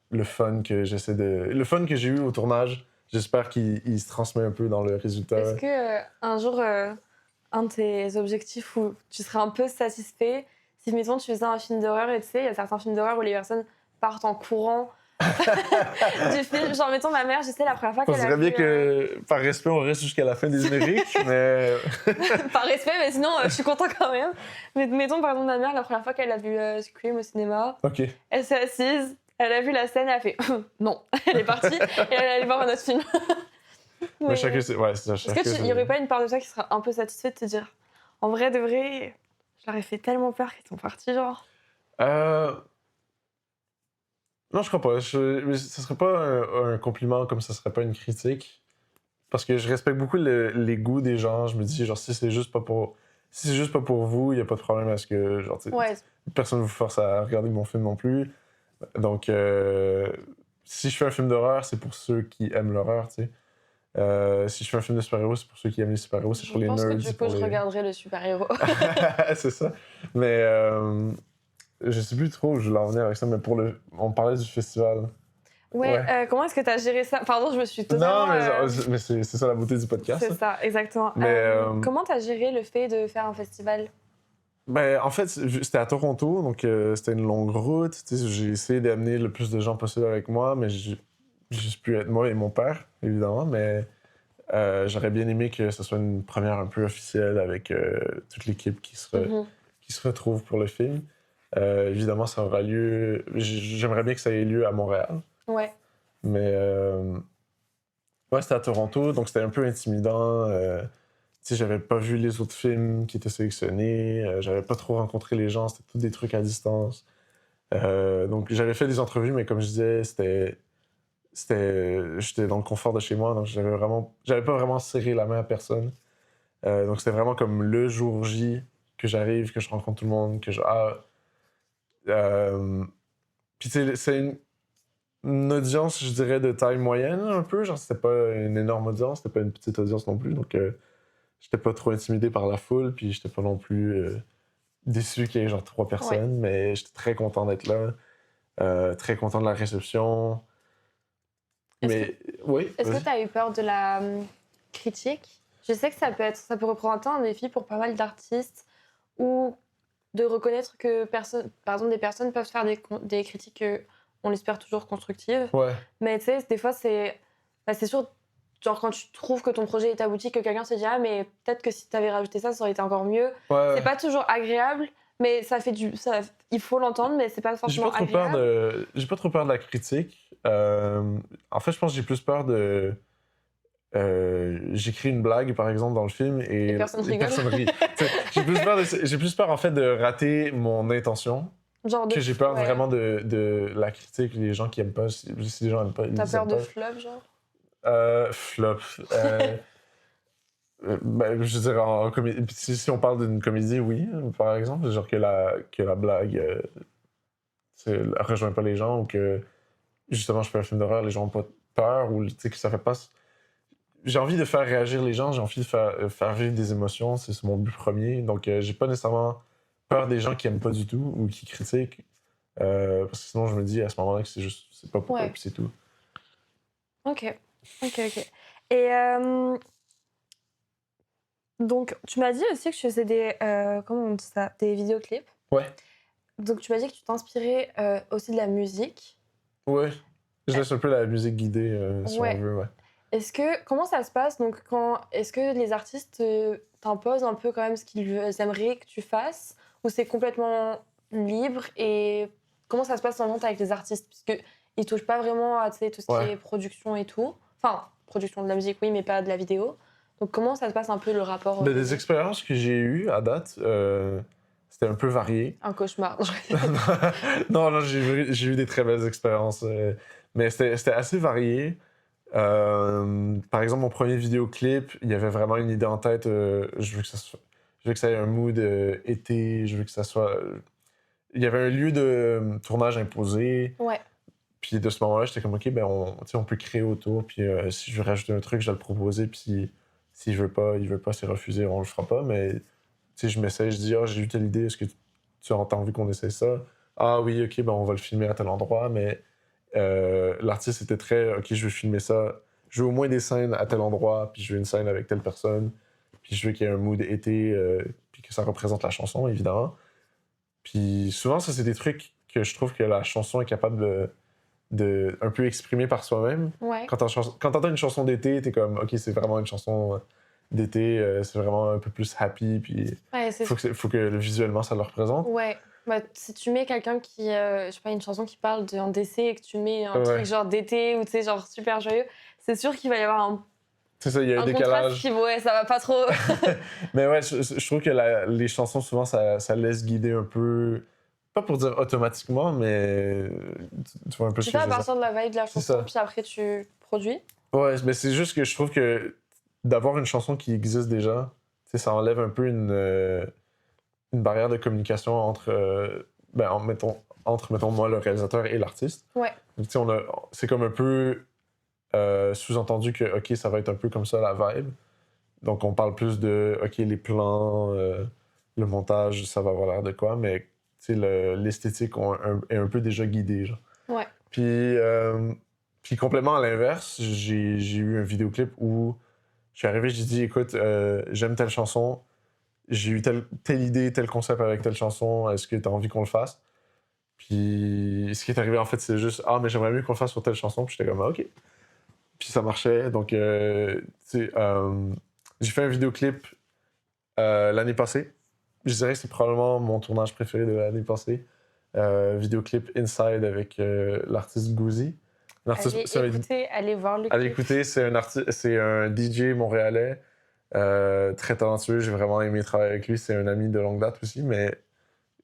le fun que j'essaie de... Le fun que j'ai eu au tournage, j'espère qu'il se transmet un peu dans le résultat. Est-ce que un jour, un de tes objectifs où tu serais un peu satisfait si, mettons, tu faisais un film d'horreur et tu sais, il y a certains films d'horreur où les personnes partent en courant du film. Genre, mettons, ma mère, je sais, la première fois On qu'elle a dirait bien vu, que, par respect, on reste jusqu'à la fin des génériques, mais... Par respect, mais sinon, je suis content quand même. Mais mettons, par exemple, ma mère, la première fois qu'elle a vu Scream au cinéma, Ok. elle s'est assise, elle a vu la scène, elle a fait non. Elle est partie et elle est allée voir un autre film. Mais chacun, c'est... Ouais, c'est ça. Est-ce qu'il n'y aurait pas une part de toi qui serait un peu satisfait de te dire en vrai de vrai, je leur ai fait tellement peur qu'ils sont partis, genre Non, je crois pas. Mais ce serait pas un compliment comme ça serait pas une critique. Parce que je respecte beaucoup les goûts des gens. Je me dis, genre, si c'est juste pas pour vous, il y a pas de problème à ce que, genre, tu sais, Ouais, personne vous force à regarder mon film non plus. Donc, si je fais un film d'horreur, c'est pour ceux qui aiment l'horreur, tu sais. Si je fais un film de super-héros, c'est pour ceux qui aiment les super-héros, c'est pour les nerds. Je pense que du c'est coup, pour je les... regarderai le super-héros. c'est ça. Mais je sais plus trop où je voulais en venir avec ça, mais on parlait du festival. Ouais, comment est-ce que t'as géré ça? Pardon, je me suis totalement... Non, mais c'est ça la beauté du podcast. C'est ça, exactement. Mais, comment t'as géré le fait de faire un festival? Ben, en fait, c'était à Toronto, donc c'était une longue route. Tu sais, j'ai essayé d'amener le plus de gens possible avec moi, mais j'ai juste pu être moi et mon père, évidemment. Mais j'aurais bien aimé que ce soit une première un peu officielle avec toute l'équipe qui se retrouve pour le film. Évidemment, ça aura lieu... J'aimerais bien que ça ait lieu à Montréal. Ouais. Mais ouais, c'était à Toronto, donc c'était un peu intimidant. Tu sais, j'avais pas vu les autres films qui étaient sélectionnés. J'avais pas trop rencontré les gens. C'était tous des trucs à distance. Donc j'avais fait des entrevues, mais comme je disais, j'étais dans le confort de chez moi, donc j'avais pas vraiment serré la main à personne. Donc c'était vraiment comme le jour J que j'arrive, que je rencontre tout le monde, que je... puis tu sais, une audience, je dirais, de taille moyenne, un peu. Genre, c'était pas une énorme audience, c'était pas une petite audience non plus. Donc, j'étais pas trop intimidé par la foule, puis j'étais pas non plus déçu qu'il y ait genre 3 Ouais. personnes, mais j'étais très content d'être là, très content de la réception. Est-ce que Mais oui, est-ce que vas-y. tu as eu peur de la critique? Je sais que ça peut représenter un défi pour pas mal d'artistes ou de reconnaître que par exemple, des personnes peuvent faire des critiques, on l'espère toujours constructives. Ouais, Mais tu sais, des fois, c'est sûr, genre quand tu trouves que ton projet est abouti, que quelqu'un se dit ah, mais peut-être que si tu avais rajouté ça, ça aurait été encore mieux. ouais, C'est ouais. pas toujours agréable, mais il faut l'entendre, mais c'est pas forcément agréable. J'ai pas trop peur de la critique. En fait, je pense que j'ai plus peur de. J'écris une blague, par exemple, dans le film Et et personne les rigole. personnes rient. T'sais, j'ai plus peur, en fait, de rater mon intention Genre que j'ai peur ouais. vraiment de la critique, les gens qui aiment pas. Si les gens aiment pas, T'as ils peur aiment de pas. flop, genre? Flop. Ben, je veux dire, si on parle d'une comédie, oui, par exemple, genre que la blague rejoint pas les gens ou que justement je fais un film d'horreur, les gens ont pas peur ou tu sais, que ça fait pas. J'ai envie de faire réagir les gens, j'ai envie de faire vivre des émotions, c'est mon but premier. Donc j'ai pas nécessairement peur des gens qui aiment pas du tout ou qui critiquent. Parce que sinon je me dis à ce moment-là que c'est pas pour eux, Ouais. puis c'est tout. Ok. Ok, ok. Et donc, tu m'as dit aussi que tu faisais comment on dit ça? Des vidéoclips. Ouais. Donc, tu m'as dit que tu t'inspirais aussi de la musique. Ouais. Je Euh, laisse un peu la musique guider si on ouais. veut, ouais. Comment ça se passe? Donc, est-ce que les artistes t'imposent un peu quand même ce qu'ils aimeraient que tu fasses? Ou c'est complètement libre? Et comment ça se passe en vente avec les artistes? Puisque ils touchent pas vraiment à tu sais, tout ce qui Ouais. est production et tout. Enfin, production de la musique, oui, mais pas de la vidéo. Donc, comment ça se passe un peu le rapport Mais chez des eux? expériences que j'ai eues à date, c'était un peu varié. Un cauchemar. Non, non, j'ai eu des très belles expériences. Mais c'était assez varié. Par exemple, mon premier vidéoclip, il y avait vraiment une idée en tête. Je veux que ça ait un mood été. Je veux que ça soit. Il y avait un lieu de tournage imposé. Ouais. Puis de ce moment-là, j'étais comme, OK, ben tu sais, on peut créer autour. Puis si je veux rajouter un truc, je dois le proposer. Puis si je veux pas, il veut pas, c'est refusé, on le fera pas. Mais tu sais, je m'essaye, je dis, ah, j'ai eu telle idée, est-ce que tu as envie qu'on essaie ça? Ah oui, OK, ben on va le filmer à tel endroit. Mais l'artiste était très, OK, je veux filmer ça. Je veux au moins des scènes à tel endroit, puis je veux une scène avec telle personne. Puis je veux qu'il y ait un mood été, puis que ça représente la chanson, évidemment. Puis souvent, ça, c'est des trucs que je trouve que la chanson est capable de un peu exprimer par soi-même. Ouais. Quand t'entends une chanson d'été, t'es comme, OK, c'est vraiment une chanson d'été, c'est vraiment un peu plus happy, puis Ouais, faut que visuellement ça le représente. ouais. Bah, si tu mets quelqu'un qui, je sais pas, une chanson qui parle d'un décès et que tu mets un truc Ouais, genre d'été ou tu sais, genre super joyeux, c'est sûr qu'il va y avoir c'est ça, il y a un un contraste décalage. qui, ouais, ça va pas trop. Mais ouais, je trouve que les chansons, souvent, ça laisse guider un peu, pas pour dire automatiquement, mais tu vois un peu Tu ce fais que je à veux dire. partir de la vibe de la C'est chanson, ça. puis après tu produis. Ouais, mais c'est juste que je trouve que d'avoir une chanson qui existe déjà, tu sais, ça enlève un peu une barrière de communication entre, mettons, moi, le réalisateur et l'artiste. Ouais. Donc, tu sais, c'est comme un peu sous-entendu que, OK, ça va être un peu comme ça la vibe. Donc, on parle plus de, OK, les plans, le montage, ça va avoir l'air de quoi, mais, tu sais, l'esthétique est un peu déjà guidée, genre. Ouais. Puis complètement à l'inverse, j'ai eu un vidéoclip où je suis arrivé, j'ai dit, écoute, j'aime telle chanson, j'ai eu telle idée, tel concept avec telle chanson, est-ce que tu as envie qu'on le fasse? Puis ce qui est arrivé, en fait, c'est juste, ah, mais j'aimerais mieux qu'on le fasse sur telle chanson. Puis j'étais comme, ah, OK. Puis ça marchait. Donc, tu sais, j'ai fait un vidéoclip l'année passée. Je dirais que c'est probablement mon tournage préféré de l'année passée. Vidéoclip Inside avec l'artiste Gouzi. Allez écouter, allez voir le Allez clip. écouter, c'est un DJ montréalais, très talentueux. J'ai vraiment aimé travailler avec lui. C'est un ami de longue date aussi, mais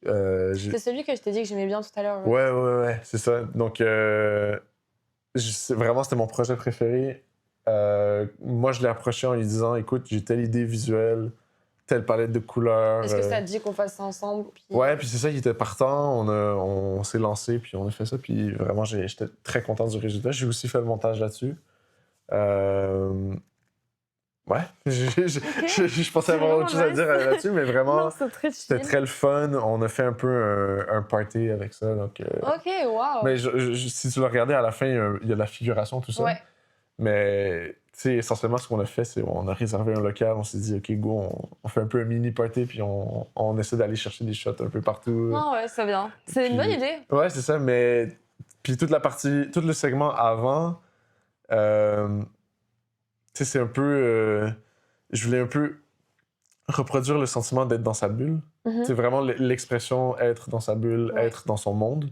C'est celui que je t'ai dit que j'aimais bien tout à l'heure. ouais, c'est ça. Donc, vraiment, c'était mon projet préféré. Moi, je l'ai approché en lui disant, écoute, j'ai telle idée visuelle, telle palette de couleurs. Est-ce que ça te dit qu'on fasse ça ensemble? Puis... Ouais, puis c'est ça qui était partant. On s'est lancé, puis on a fait ça. Puis vraiment, j'étais très content du résultat. J'ai aussi fait le montage là-dessus. Ouais, je pensais avoir autre chose à dire là-dessus, mais vraiment, Non, c'est très chill. c'était très le fun. On a fait un peu un party avec ça. Donc, Ok, waouh. mais si tu l'as regardé à la fin, il y a de la figuration, tout ça. Ouais. Mais tu sais, essentiellement, ce qu'on a fait, c'est on a réservé un local, on s'est dit, OK, go, on fait un peu un mini party, puis on essaie d'aller chercher des shots un peu partout. Non, ouais, ça vient. C'est une bonne idée. Ouais, c'est ça, mais puis tout le segment avant, tu sais, c'est un peu. Je voulais un peu reproduire le sentiment d'être dans sa bulle. C'est vraiment l'expression être dans sa bulle, être dans son monde.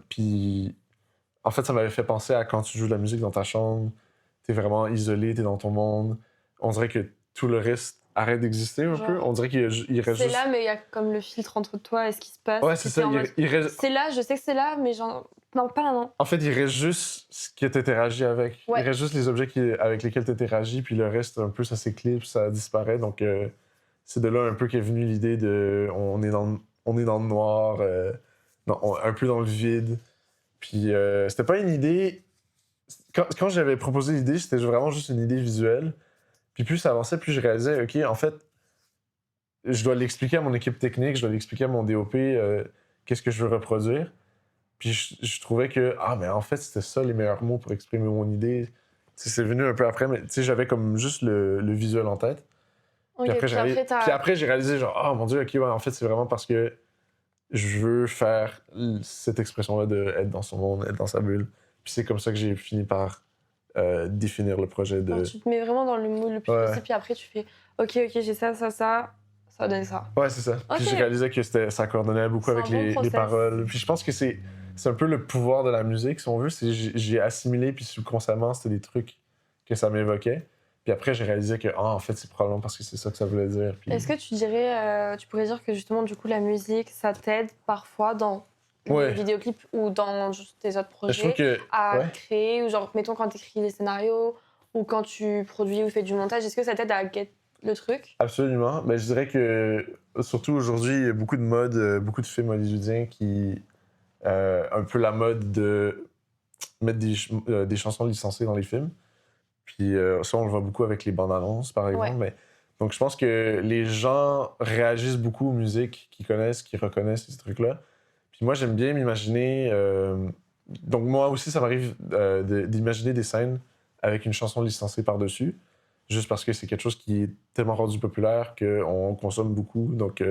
Puis, en fait, ça m'avait fait penser à quand tu joues de la musique dans ta chambre, t'es vraiment isolé, t'es dans ton monde. On dirait que tout le reste arrête d'exister un peu. On dirait qu'il reste C'est juste... là, mais il y a comme le filtre entre toi et ce qui se passe. Ouais, c'est ça. C'est là, je sais que c'est là, mais genre... Non, pas là, non. En fait, il reste juste ce que tu interagis avec. Ouais. Il reste juste les objets avec lesquels tu interagis, puis le reste, un peu, ça s'éclipse, ça disparaît. Donc, c'est de là un peu qu'est venue l'idée de... On est dans le noir, un peu dans le vide. Puis, c'était pas une idée... Quand j'avais proposé l'idée, c'était vraiment juste une idée visuelle. Puis plus ça avançait, plus je réalisais, OK, en fait, je dois l'expliquer à mon équipe technique, je dois l'expliquer à mon DOP, qu'est-ce que je veux reproduire. Puis je trouvais que, mais en fait, c'était ça les meilleurs mots pour exprimer mon idée. T'sais, c'est venu un peu après, mais j'avais comme juste le visuel en tête. Okay, puis après, j'ai réalisé, genre, oh mon Dieu, OK, ouais, en fait, c'est vraiment parce que je veux faire cette expression-là d'être dans son monde, être dans sa bulle. Puis c'est comme ça que j'ai fini par définir le projet de... Alors, tu te mets vraiment dans le moule le plus possible, puis après, tu fais, OK, j'ai ça va donner ça. Ouais, c'est ça. Puis j'ai réalisé que ça coordonnait beaucoup avec les paroles. Puis je pense que c'est un peu le pouvoir de la musique, si on veut. J'ai assimilé, puis subconsciemment, c'était des trucs que ça m'évoquait. Puis après, j'ai réalisé que, en fait, c'est probablement parce que c'est ça que ça voulait dire. Puis... Est-ce que tu pourrais dire que justement, du coup, la musique, ça t'aide parfois dans les vidéoclips ou dans juste tes autres projets à créer, ou genre, mettons, quand tu écris des scénarios ou quand tu produis ou fais du montage, est-ce que ça t'aide à get le truc? Absolument. Mais je dirais que, surtout aujourd'hui, il y a beaucoup de modes, beaucoup de films hollywoodiens qui... un peu la mode de mettre des chansons licenciées dans les films. Puis ça, on le voit beaucoup avec les bandes annonces, par exemple. Mais, donc, je pense que les gens réagissent beaucoup aux musiques qu'ils connaissent, qu'ils reconnaissent, ces trucs-là. Puis moi, j'aime bien m'imaginer... Donc, moi aussi, ça m'arrive d'imaginer des scènes avec une chanson licenciée par-dessus, juste parce que c'est quelque chose qui est tellement rendu populaire qu'on consomme beaucoup. Donc,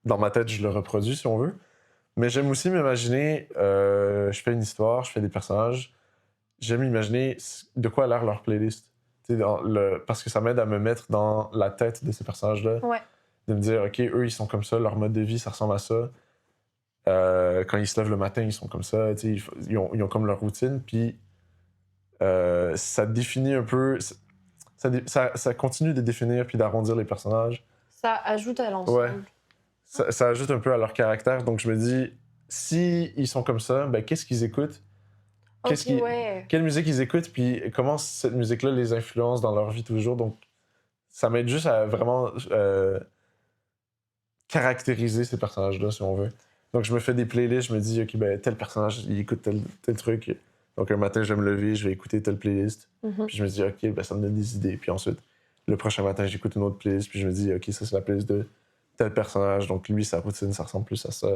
dans ma tête, je le reproduis, si on veut. Mais j'aime aussi m'imaginer, je fais une histoire, je fais des personnages, j'aime imaginer de quoi a l'air leur playlist. Parce que ça m'aide à me mettre dans la tête de ces personnages-là. Ouais. De me dire, OK, eux, ils sont comme ça, leur mode de vie, ça ressemble à ça. Quand ils se lèvent le matin, ils sont comme ça, ils ont comme leur routine. Puis ça définit un peu... Ça continue de définir puis d'arrondir les personnages. Ça ajoute à l'ensemble. Ouais. Ça ajoute un peu à leur caractère. Donc, je me dis, si ils sont comme ça, ben, qu'est-ce qu'ils écoutent? Quelle musique ils écoutent? Puis comment cette musique-là les influence dans leur vie tous les jours? Donc, ça m'aide juste à vraiment caractériser ces personnages-là, si on veut. Donc, je me fais des playlists. Je me dis, OK, ben, tel personnage, il écoute tel truc. Donc, un matin, je vais me lever, je vais écouter telle playlist. Puis je me dis, OK, ben, ça me donne des idées. Puis ensuite, le prochain matin, j'écoute une autre playlist. Puis je me dis, OK, ça, c'est la playlist de tel personnage, donc lui, sa routine, ça ressemble plus à ça.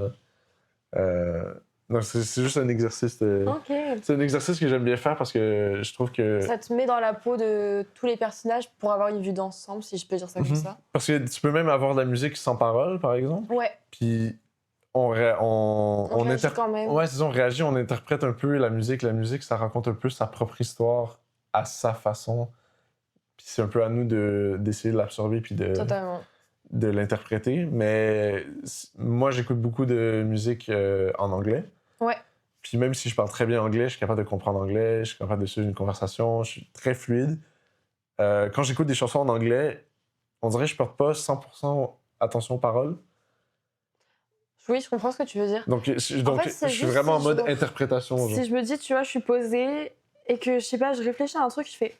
Donc, c'est juste un exercice C'est un exercice que j'aime bien faire parce que je trouve que... Ça te met dans la peau de tous les personnages pour avoir une vue d'ensemble, si je peux dire ça comme ça. Parce que tu peux même avoir de la musique sans parole, par exemple. Ouais. Puis on réagit quand même. Ouais, c'est ça, on réagit, on interprète un peu la musique. La musique, ça raconte un peu sa propre histoire à sa façon. Puis c'est un peu à nous d'essayer de l'absorber puis de l'interpréter. Mais moi, j'écoute beaucoup de musique en anglais. Ouais. Puis même si je parle très bien anglais, je suis capable de comprendre anglais, je suis capable de suivre une conversation, je suis très fluide. Quand j'écoute des chansons en anglais, on dirait que je porte pas 100% attention aux paroles. Oui, je comprends ce que tu veux dire. Donc je suis vraiment en mode interprétation. Si je me dis, tu vois, je suis posée et que, je sais pas, je réfléchis à un truc, je fais...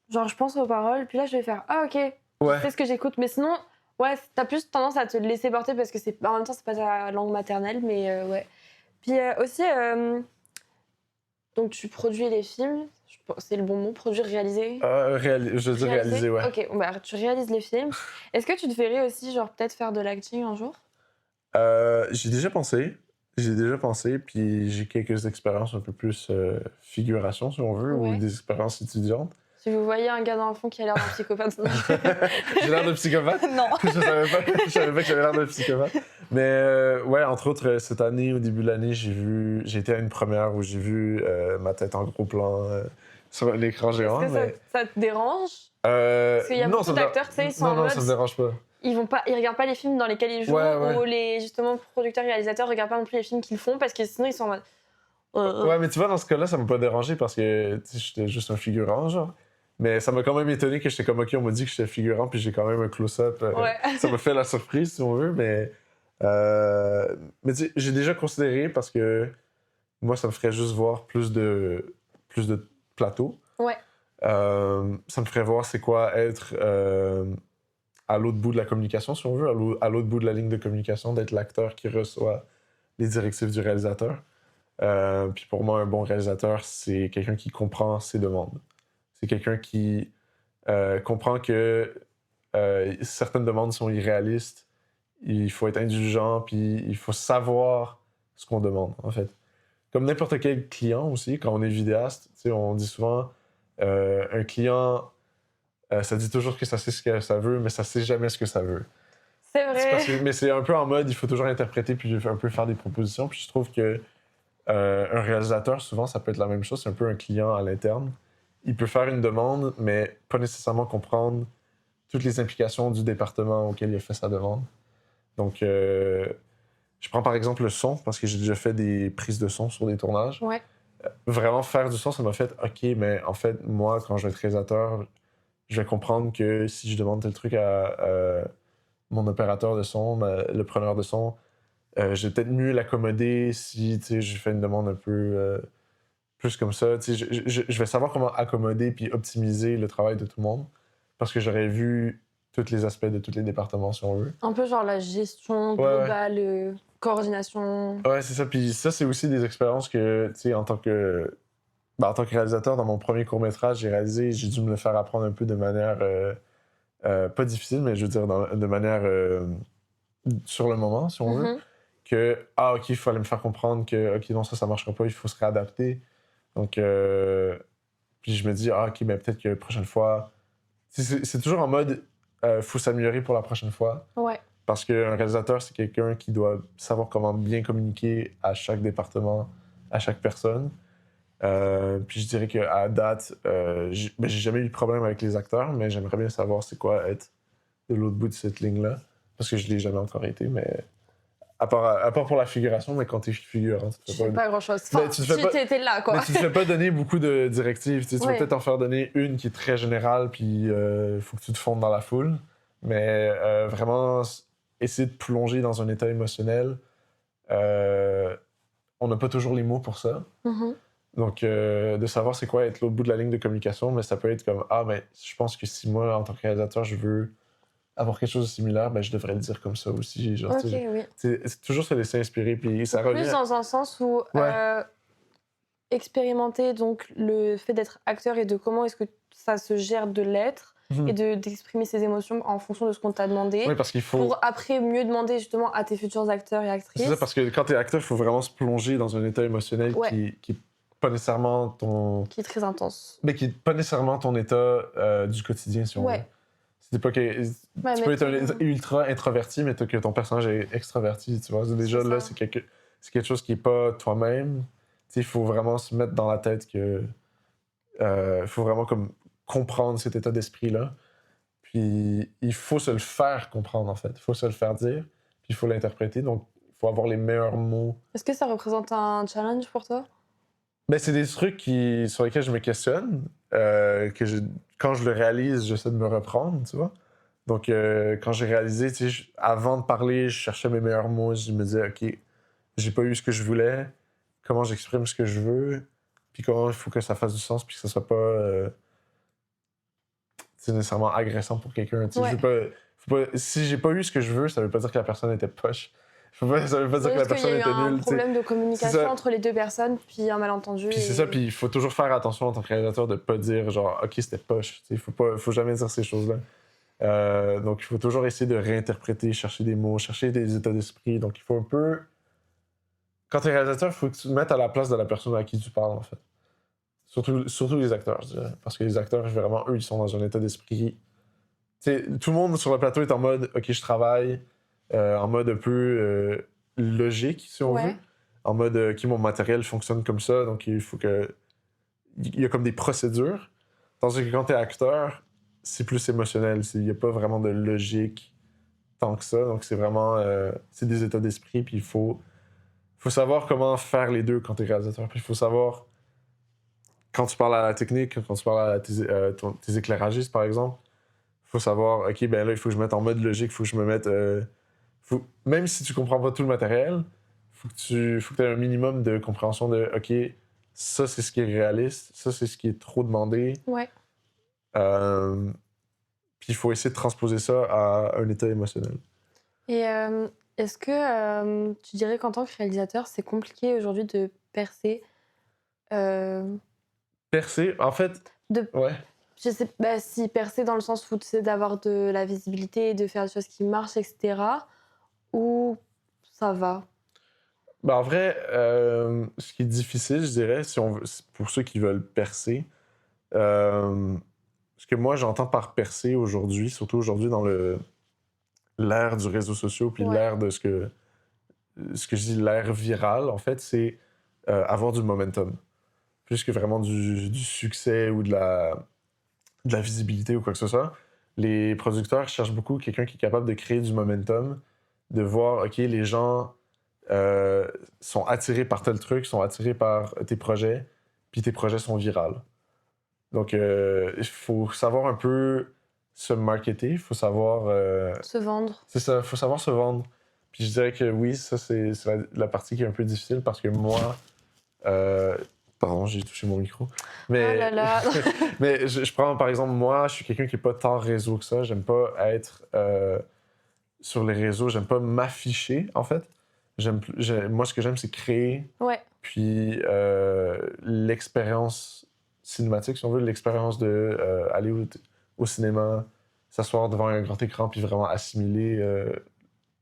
Genre, je pense aux paroles, puis là, je vais faire « Ah, OK ». Ouais. Je sais ce que j'écoute, mais sinon, ouais, t'as plus tendance à te laisser porter parce que en même temps, c'est pas ta langue maternelle, mais ouais. Puis aussi, donc tu produis les films, c'est le bon mot, produire, réaliser. Je veux dire réaliser, ouais. Ok, bah, tu réalises les films. Est-ce que tu te verrais aussi, genre, peut-être faire de l'acting un jour? J'ai déjà pensé. J'ai déjà pensé, puis j'ai quelques expériences un peu plus figuration, si on veut, ou Ouais. des expériences étudiantes. Si vous voyez un gars dans le fond qui a l'air d'un psychopathe. J'ai l'air de psychopathe? Non. Je savais pas que j'avais l'air de psychopathe. Mais ouais, entre autres, cette année, au début de l'année, j'ai été à une première où j'ai vu ma tête en gros plan sur un écran géant. Est-ce que ça te dérange? Parce qu'il y a non, beaucoup d'acteurs, tu sais, ils sont en non, mode... ça me dérange pas. Ils regardent pas les films dans lesquels ils jouent, Ouais. ou les, justement, producteurs, réalisateurs regardent pas non plus les films qu'ils font, parce que sinon, ils sont en mode... Ouais, mais tu vois, dans ce cas-là, ça m'a pas dérangé parce que tu sais, j'étais juste un figurant, genre. Mais ça m'a quand même étonné que j'étais comme, ok, on m'a dit que j'étais figurant, puis j'ai quand même un close-up. Ouais. Ça m'a fait la surprise, si on veut, mais tu sais, j'ai déjà considéré parce que moi, ça me ferait juste voir plus de plateaux. Ouais. Ça me ferait voir c'est quoi être à l'autre bout de la communication, si on veut, à l'autre bout de la ligne de communication, d'être l'acteur qui reçoit les directives du réalisateur. Puis pour moi, un bon réalisateur, c'est quelqu'un qui comprend ses demandes. C'est quelqu'un qui comprend que certaines demandes sont irréalistes. Il faut être indulgent, puis il faut savoir ce qu'on demande, en fait. Comme n'importe quel client aussi, quand on est vidéaste, on dit souvent un client, ça dit toujours que ça sait ce que ça veut, mais ça sait jamais ce que ça veut. C'est vrai. Mais c'est un peu en mode, il faut toujours interpréter, puis un peu faire des propositions. Puis je trouve que un réalisateur, souvent, ça peut être la même chose. C'est un peu un client à l'interne. Il peut faire une demande, mais pas nécessairement comprendre toutes les implications du département auquel il a fait sa demande. Donc, je prends par exemple le son, parce que j'ai déjà fait des prises de son sur des tournages. Ouais. Vraiment faire du son, ça m'a fait, OK, mais en fait, moi, quand je vais être réalisateur, je vais comprendre que si je demande tel truc à mon opérateur de son, le preneur de son, je vais peut-être mieux l'accommoder si je fais une demande un peu plus comme ça. Je vais savoir comment accommoder puis optimiser le travail de tout le monde parce que j'aurais vu tous les aspects de tous les départements, si on veut. Un peu genre la gestion globale, coordination. Ouais, c'est ça. Puis ça, c'est aussi des expériences que, tu sais, en tant que réalisateur, dans mon premier court-métrage, j'ai dû me le faire apprendre un peu de manière pas difficile, mais je veux dire de manière sur le moment, si on veut. Que, OK, il fallait me faire comprendre que, OK, non, ça marchera pas, il faut se réadapter. Donc, puis je me dis, OK, mais peut-être que la prochaine fois. C'est toujours en mode, faut s'améliorer pour la prochaine fois. Ouais. Parce qu'un réalisateur, c'est quelqu'un qui doit savoir comment bien communiquer à chaque département, à chaque personne. Puis je dirais qu'à date, j'ai jamais eu de problème avec les acteurs, mais j'aimerais bien savoir c'est quoi être de l'autre bout de cette ligne-là. Parce que je l'ai jamais encore été, mais. À part pour la figuration, mais quand t'es figurant, tu fais pas grand-chose. Mais Enfin, t'étais là, quoi. Mais tu te fais pas donner beaucoup de directives. Tu vas peut-être en faire donner une qui est très générale, puis faut que tu te fondes dans la foule. Mais vraiment, essayer de plonger dans un état émotionnel, on n'a pas toujours les mots pour ça. Donc, de savoir c'est quoi être l'autre bout de la ligne de communication, mais ça peut être comme, mais je pense que si moi, en tant que réalisateur, je veux avoir quelque chose de similaire, ben, je devrais le dire comme ça aussi. Genre, oui. C'est toujours se laisser inspirer, puis ça revient... Plus dans un sens où expérimenter donc, le fait d'être acteur et de comment est-ce que ça se gère de l'être et d'exprimer ses émotions en fonction de ce qu'on t'a demandé. Oui, parce qu'il faut... Pour après mieux demander justement à tes futurs acteurs et actrices. C'est ça, parce que quand t'es acteur, il faut vraiment se plonger dans un état émotionnel qui est pas nécessairement ton... Qui est très intense. Mais qui est pas nécessairement ton état du quotidien, si on veut. C'est pas que... tu peux être ultra introverti, mais que ton personnage est extraverti, tu vois. Déjà, là, c'est quelque chose qui est pas toi-même. Il faut vraiment se mettre dans la tête que... faut vraiment comme comprendre cet état d'esprit-là. Puis il faut se le faire comprendre, en fait. Il faut se le faire dire, puis il faut l'interpréter. Donc, il faut avoir les meilleurs mots. Est-ce que ça représente un challenge pour toi? Ben, c'est des trucs sur lesquels je me questionne. Quand je le réalise, j'essaie de me reprendre, tu vois. Donc, quand j'ai réalisé, avant de parler, je cherchais mes meilleurs mots. Je me disais, OK, j'ai pas eu ce que je voulais. Comment j'exprime ce que je veux? Puis comment il faut que ça fasse du sens, puis que ça soit pas... c'est nécessairement agressant pour quelqu'un. Tu sais, Ouais. faut pas, si j'ai pas eu ce que je veux, ça veut pas dire que la personne était poche. Ça veut pas dire C'est que la juste qu'il y personne a eu était un nulle. Tu sais. problème de C'est communication ça. entre les deux personnes, puis un malentendu. Puis c'est ça, puis il faut toujours faire attention en tant que réalisateur de pas dire genre OK, c'était poche. Il faut jamais dire ces choses-là. Donc il faut toujours essayer de réinterpréter, chercher des mots, chercher des états d'esprit. Donc il faut un peu. Quand tu es réalisateur, il faut que tu te mettes à la place de la personne à qui tu parles, en fait. Surtout les acteurs, je dirais. Parce que les acteurs, vraiment, eux, ils sont dans un état d'esprit. Tu sais, tout le monde sur le plateau est en mode OK, je travaille, en mode un peu logique, si on veut. En mode OK, mon matériel fonctionne comme ça, donc il faut que. Il y a comme des procédures. Tandis que quand tu es acteur, c'est plus émotionnel. Il n'y a pas vraiment de logique tant que ça. Donc c'est vraiment. C'est des états d'esprit, puis il faut savoir comment faire les deux quand tu es réalisateur. Puis il faut savoir, quand tu parles à la technique, quand tu parles à tes éclairagistes, par exemple, il faut savoir, OK, ben là, il faut que je mette en mode logique, il faut que je me mette. Même si tu comprends pas tout le matériel, il faut que tu aies un minimum de compréhension de, OK, ça, c'est ce qui est réaliste, ça, c'est ce qui est trop demandé. Ouais. Puis il faut essayer de transposer ça à un état émotionnel. Et est-ce que tu dirais qu'en tant que réalisateur, c'est compliqué aujourd'hui de percer Percer, en fait. Ouais. Je sais pas si percer dans le sens où tu sais d'avoir de la visibilité, de faire des choses qui marchent, etc. Ou ça va? Ben, en vrai, ce qui est difficile, je dirais, si on veut, pour ceux qui veulent percer, ce que moi j'entends par percer aujourd'hui, surtout aujourd'hui dans l'ère du réseau social, puis l'ère de ce que je dis l'ère virale, en fait, c'est avoir du momentum. Plus que vraiment du succès ou de la visibilité ou quoi que ce soit. Les producteurs cherchent beaucoup quelqu'un qui est capable de créer du momentum, de voir, OK, les gens sont attirés par tel truc, sont attirés par tes projets, puis tes projets sont virales. Donc, il faut savoir un peu se marketer, il faut savoir... Se vendre. C'est ça, il faut savoir se vendre. Puis je dirais que oui, ça, c'est la partie qui est un peu difficile parce que moi... Pardon, j'ai touché mon micro. Mais, Oh là là. mais je prends, par exemple, moi, je suis quelqu'un qui n'est pas tant réseau que ça. J'aime pas être sur les réseaux, j'aime pas m'afficher, en fait. Moi, ce que j'aime, c'est créer. Ouais. Puis l'expérience cinématique, si on veut, l'expérience de aller au cinéma, s'asseoir devant un grand écran, puis vraiment assimiler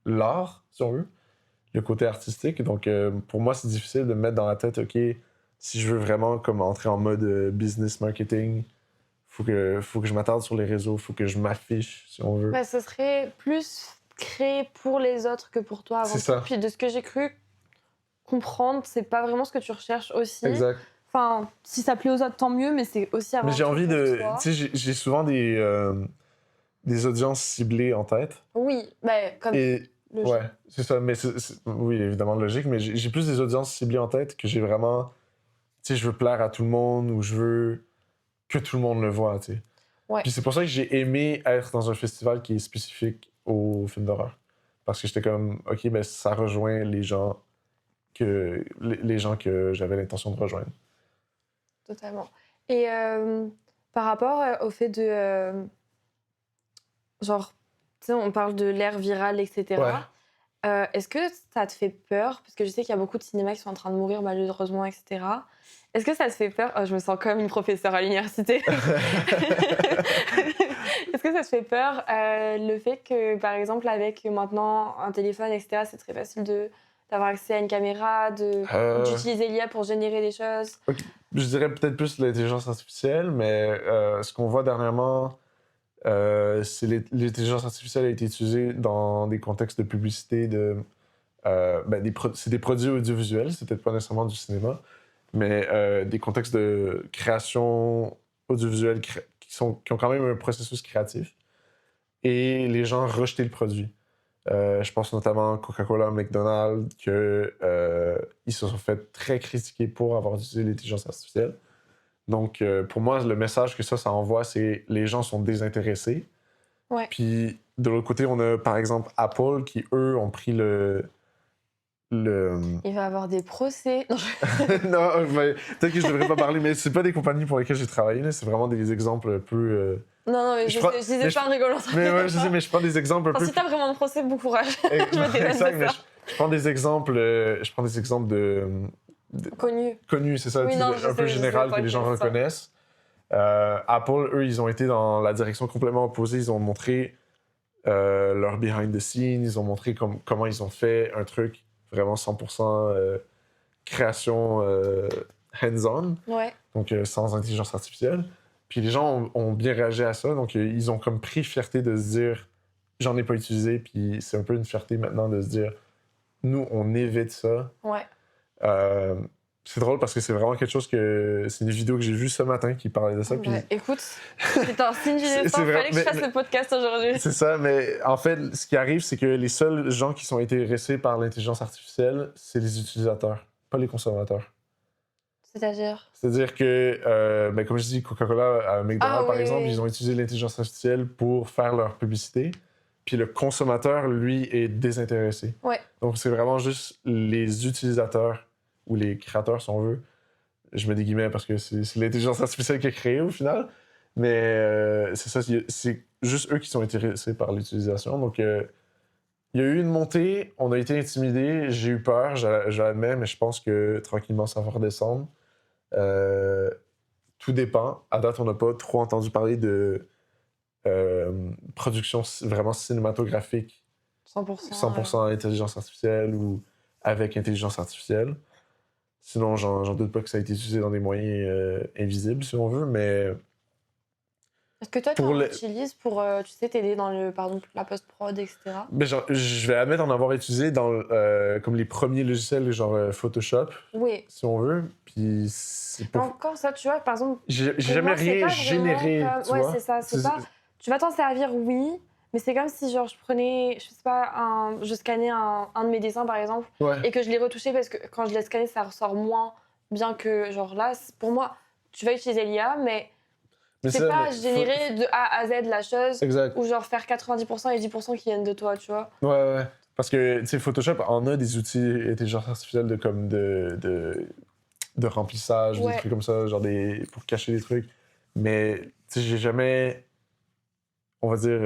l'art, si on veut, le côté artistique. Donc, pour moi, c'est difficile de me mettre dans la tête, OK, si je veux vraiment comme entrer en mode business marketing, faut que je m'attarde sur les réseaux, faut que je m'affiche, si on veut. Bah, ce serait plus créé pour les autres que pour toi avant C'est tout. ça. Puis de ce que j'ai cru comprendre, c'est pas vraiment ce que tu recherches aussi. Exact. Enfin, si ça plaît aux autres, tant mieux, mais c'est aussi avant Mais j'ai tout envie pour de... toi. Tu sais, j'ai souvent des audiences ciblées en tête. Oui, bah, comme Et... logique. Ouais, c'est ça. Mais oui, évidemment, logique, mais j'ai plus des audiences ciblées en tête que j'ai vraiment... Tu sais, je veux plaire à tout le monde ou je veux que tout le monde le voit, tu sais. Ouais. Puis c'est pour ça que j'ai aimé être dans un festival qui est spécifique aux films d'horreur. Parce que j'étais comme, OK, ben ça rejoint les gens que j'avais l'intention de rejoindre. Totalement. Et par rapport au fait de... genre, tu sais, on parle de l'ère virale, etc. Ouais. Est-ce que ça te fait peur? Parce que je sais qu'il y a beaucoup de cinémas qui sont en train de mourir, malheureusement, etc. Est-ce que ça te fait peur? Oh, je me sens comme une professeure à l'université. Est-ce que ça te fait peur le fait que, par exemple, avec maintenant un téléphone, etc., c'est très facile d'avoir accès à une caméra, d'utiliser l'IA pour générer des choses? Okay. Je dirais peut-être plus l'intelligence artificielle, mais ce qu'on voit dernièrement, c'est l'intelligence artificielle a été utilisée dans des contextes de publicité, c'est des produits audiovisuels, c'est peut-être pas nécessairement du cinéma, mais des contextes de création audiovisuelle qui ont quand même un processus créatif. Et les gens rejetaient le produit. Je pense notamment à Coca-Cola, McDonald's, ils se sont fait très critiquer pour avoir utilisé l'intelligence artificielle. Donc, pour moi, le message que ça envoie, c'est les gens sont désintéressés. Ouais. Puis, de l'autre côté, on a par exemple Apple qui, eux, ont pris Il va avoir des procès. Non, Non, mais peut-être que je devrais pas parler, mais c'est pas des compagnies pour lesquelles j'ai travaillé, là, c'est vraiment des exemples un peu... non, mais je disais ça en rigolant. Mais ouais, je sais, mais je prends des exemples un Enfin, peu... si t'as vraiment de procès, bon courage. Je me dédale Exact, de mais ça. je prends des exemples, Connu. connus, c'est ça, Oui, tu sais, non, un peu général que les gens t'inquiète, ça. reconnaissent. Apple, eux, ils ont été dans la direction complètement opposée. Ils ont montré leur behind the scenes, ils ont montré comment ils ont fait un truc vraiment 100% création hands-on, Ouais. donc sans intelligence artificielle. Puis les gens ont bien réagi à ça, donc ils ont comme pris fierté de se dire j'en ai pas utilisé, puis c'est un peu une fierté maintenant de se dire nous, on évite ça. Ouais. C'est drôle parce que c'est vraiment quelque chose que... C'est une vidéo que j'ai vue ce matin qui parlait de ça. Bah, Puis... écoute, c'est un signe du C'est destin. vrai, Fallait que je fasse le podcast aujourd'hui. C'est ça, mais en fait, ce qui arrive, c'est que les seuls gens qui sont intéressés par l'intelligence artificielle, c'est les utilisateurs, pas les consommateurs. C'est-à-dire? C'est-à-dire que, ben, comme je dis, Coca-Cola à McDonald's, par exemple, ils ont utilisé l'intelligence artificielle pour faire leur publicité. Puis le consommateur, lui, est désintéressé. Ouais. Donc, c'est vraiment juste les utilisateurs ou les créateurs, si on veut. Je mets des guillemets parce que c'est l'intelligence artificielle qui a créé au final. Mais c'est ça, c'est juste eux qui sont intéressés par l'utilisation. Donc, il y a eu une montée, on a été intimidés, j'ai eu peur, je l'admets, mais je pense que tranquillement, ça va redescendre. Tout dépend. À date, on n'a pas trop entendu parler de production vraiment cinématographique 100%. 100% intelligence artificielle ou avec intelligence artificielle. Sinon, j'en doute pas que ça a été utilisé dans des moyens invisibles, si on veut, mais... Est-ce que toi, tu en utilises pour, tu sais, t'aider dans par exemple, la post-prod, etc.? Ben, je vais admettre en avoir utilisé dans comme les premiers logiciels, genre Photoshop, oui. si on veut. Puis c'est pour... Encore ça, tu vois, par exemple... J'ai jamais rien généré, tu vois? Ouais, c'est ça. C'est pas... Tu vas t'en servir, oui, mais c'est comme si, genre, je prenais, je sais pas, je scannais un de mes dessins, par exemple, Ouais. et que je l'ai retouché parce que quand je l'ai scanné, ça ressort moins bien que, genre, là, pour moi, tu vas utiliser l'IA, mais c'est pas générer de A à Z la chose, exact. ou genre faire 90% et 10% qui viennent de toi, tu vois. Ouais. Parce que, tu sais, Photoshop en a des outils intelligence artificielle de remplissage, des trucs comme ça, genre pour cacher des trucs. Mais, tu sais, j'ai jamais, on va dire,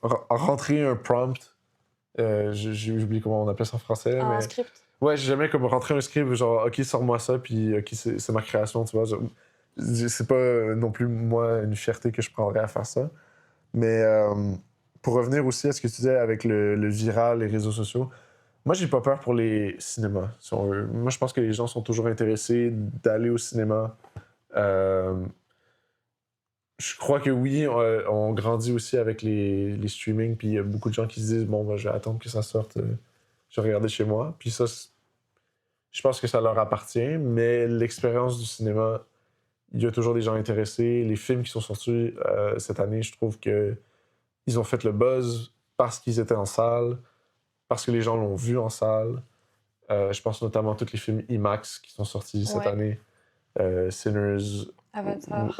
rentré un prompt. J'ai oublié comment on appelle ça en français. Un script. Ouais, j'ai jamais comme rentré un script, genre, OK, sors-moi ça, puis OK, c'est ma création, tu vois. C'est pas non plus, moi, une fierté que je prendrais à faire ça. Mais pour revenir aussi à ce que tu disais avec le viral, les réseaux sociaux, moi, j'ai pas peur pour les cinémas, si on veut. Moi, je pense que les gens sont toujours intéressés d'aller au cinéma. Je crois que oui, on grandit aussi avec les streamings, puis il y a beaucoup de gens qui se disent bon, ben, je vais attendre que ça sorte, je vais regarder chez moi. Puis ça, je pense que ça leur appartient, mais l'expérience du cinéma, il y a toujours des gens intéressés. Les films qui sont sortis cette année, je trouve que ils ont fait le buzz parce qu'ils étaient en salle, parce que les gens l'ont vu en salle. Je pense notamment à tous les films IMAX qui sont sortis cette année. Sinners. Avatar.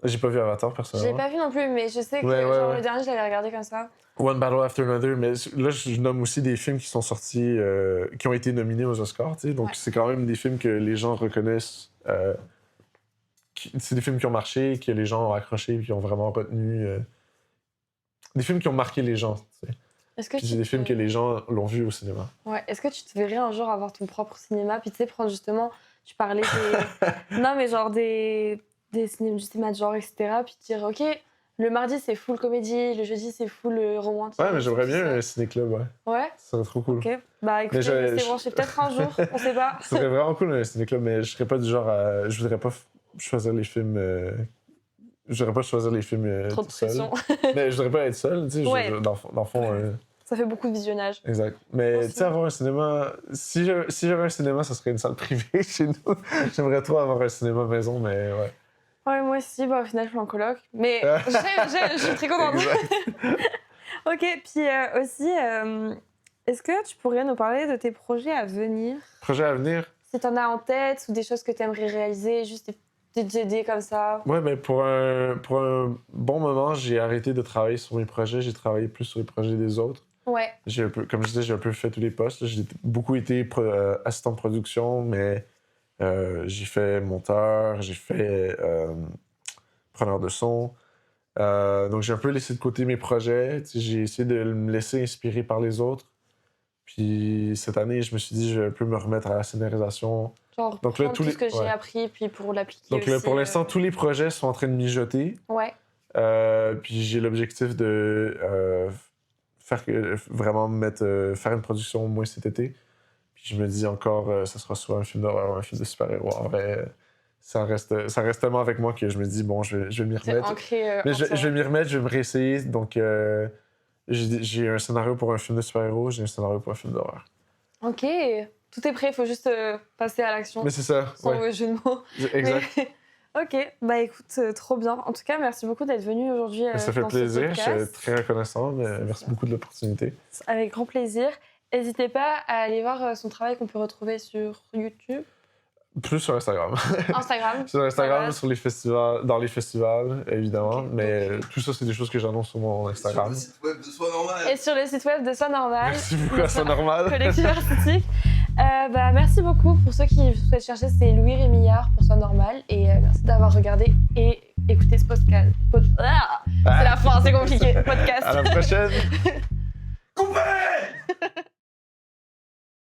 J'ai pas vu Avatar, personnellement. J'ai pas vu non plus, mais je sais que le dernier, je l'avais regardé comme ça. One Battle After Another, mais là, je nomme aussi des films qui sont sortis, qui ont été nominés aux Oscars, tu sais. Donc, c'est quand même des films que les gens reconnaissent. C'est des films qui ont marché, que les gens ont accroché, qui ont vraiment retenu. Des films qui ont marqué les gens, tu sais. Puis c'est des films que les gens l'ont vu au cinéma. Ouais. Est-ce que tu te verrais un jour avoir ton propre cinéma, puis tu sais, prendre justement, tu parlais des... non, mais genre du cinéma de genre, etc. Puis te dire, OK, le mardi, c'est full comédie, le jeudi, c'est full romantique. Ouais, mais j'aimerais bien un ciné-club, ouais. Ouais? Ça serait trop cool. OK. Bah écoutez, c'est bon, c'est peut-être un jour, on sait pas. Ça serait vraiment cool un ciné-club, mais je serais pas du genre à... Je voudrais pas choisir les films... Je voudrais pas choisir les films trop de pression. Mais je voudrais pas être seul, tu sais. Ouais. Dans le fond... Ça fait beaucoup de visionnage. Exact. Mais tu sais, avoir un cinéma... Si j'avais un cinéma, ça serait une salle privée chez nous. J'aimerais trop avoir un cinéma maison, mais ouais. Ouais, moi aussi, bah, au final, je suis en coloc. Mais je suis très contente. OK, puis aussi, est-ce que tu pourrais nous parler de tes projets à venir? Projets à venir? Si t'en as en tête ou des choses que tu aimerais réaliser, juste des idées comme ça. Ouais, mais pour un bon moment, j'ai arrêté de travailler sur mes projets. J'ai travaillé plus sur les projets des autres. Ouais. Ouais. Comme je disais, j'ai un peu fait tous les postes. J'ai beaucoup été assistant de production, mais j'ai fait monteur, j'ai fait preneur de son. Donc, j'ai un peu laissé de côté mes projets. J'ai essayé de me laisser inspirer par les autres. Puis cette année, je me suis dit, je vais un peu me remettre à la scénarisation. Genre, Donc là, prendre tout ce que j'ai appris, puis pour l'appliquer Donc là, aussi, pour l'instant, tous les projets sont en train de mijoter. Ouais. Puis j'ai l'objectif de vraiment faire une production au moins cet été. Puis je me dis encore, ça sera soit un film d'horreur ou un film de super-héros. En vrai, ça reste tellement avec moi que je me dis, bon, je vais m'y C'est remettre. ancré Mais en toi. je vais m'y remettre, je vais me réessayer. Donc j'ai un scénario pour un film de super-héros, j'ai un scénario pour un film d'horreur. Ok, tout est prêt, il faut juste passer à l'action. Mais c'est ça, Sans ouais. mauvais jeu de mots. Exact. Mais... Ok, bah écoute, trop bien. En tout cas, merci beaucoup d'être venu aujourd'hui. Ça fait dans ce plaisir, je suis podcast. très reconnaissant, mais merci beaucoup de l'opportunité. Avec grand plaisir. N'hésitez pas à aller voir son travail qu'on peut retrouver sur YouTube. Plus sur Instagram. Instagram. Sur Instagram, Voilà. sur les festivals, dans les festivals, évidemment. Ok. Mais tout ça, c'est des choses que j'annonce sur mon Instagram. Sur le site web de Soi Normal. Et sur le site web de Soi Normal. Merci beaucoup à Soi Normal. Collectif artistique. Bah, merci beaucoup. Pour ceux qui souhaitent chercher, c'est Louis Rémillard pour Soi Normal. Et merci d'avoir regardé et écouté ce podcast. C'est la fin, c'est compliqué. Podcast. À la prochaine.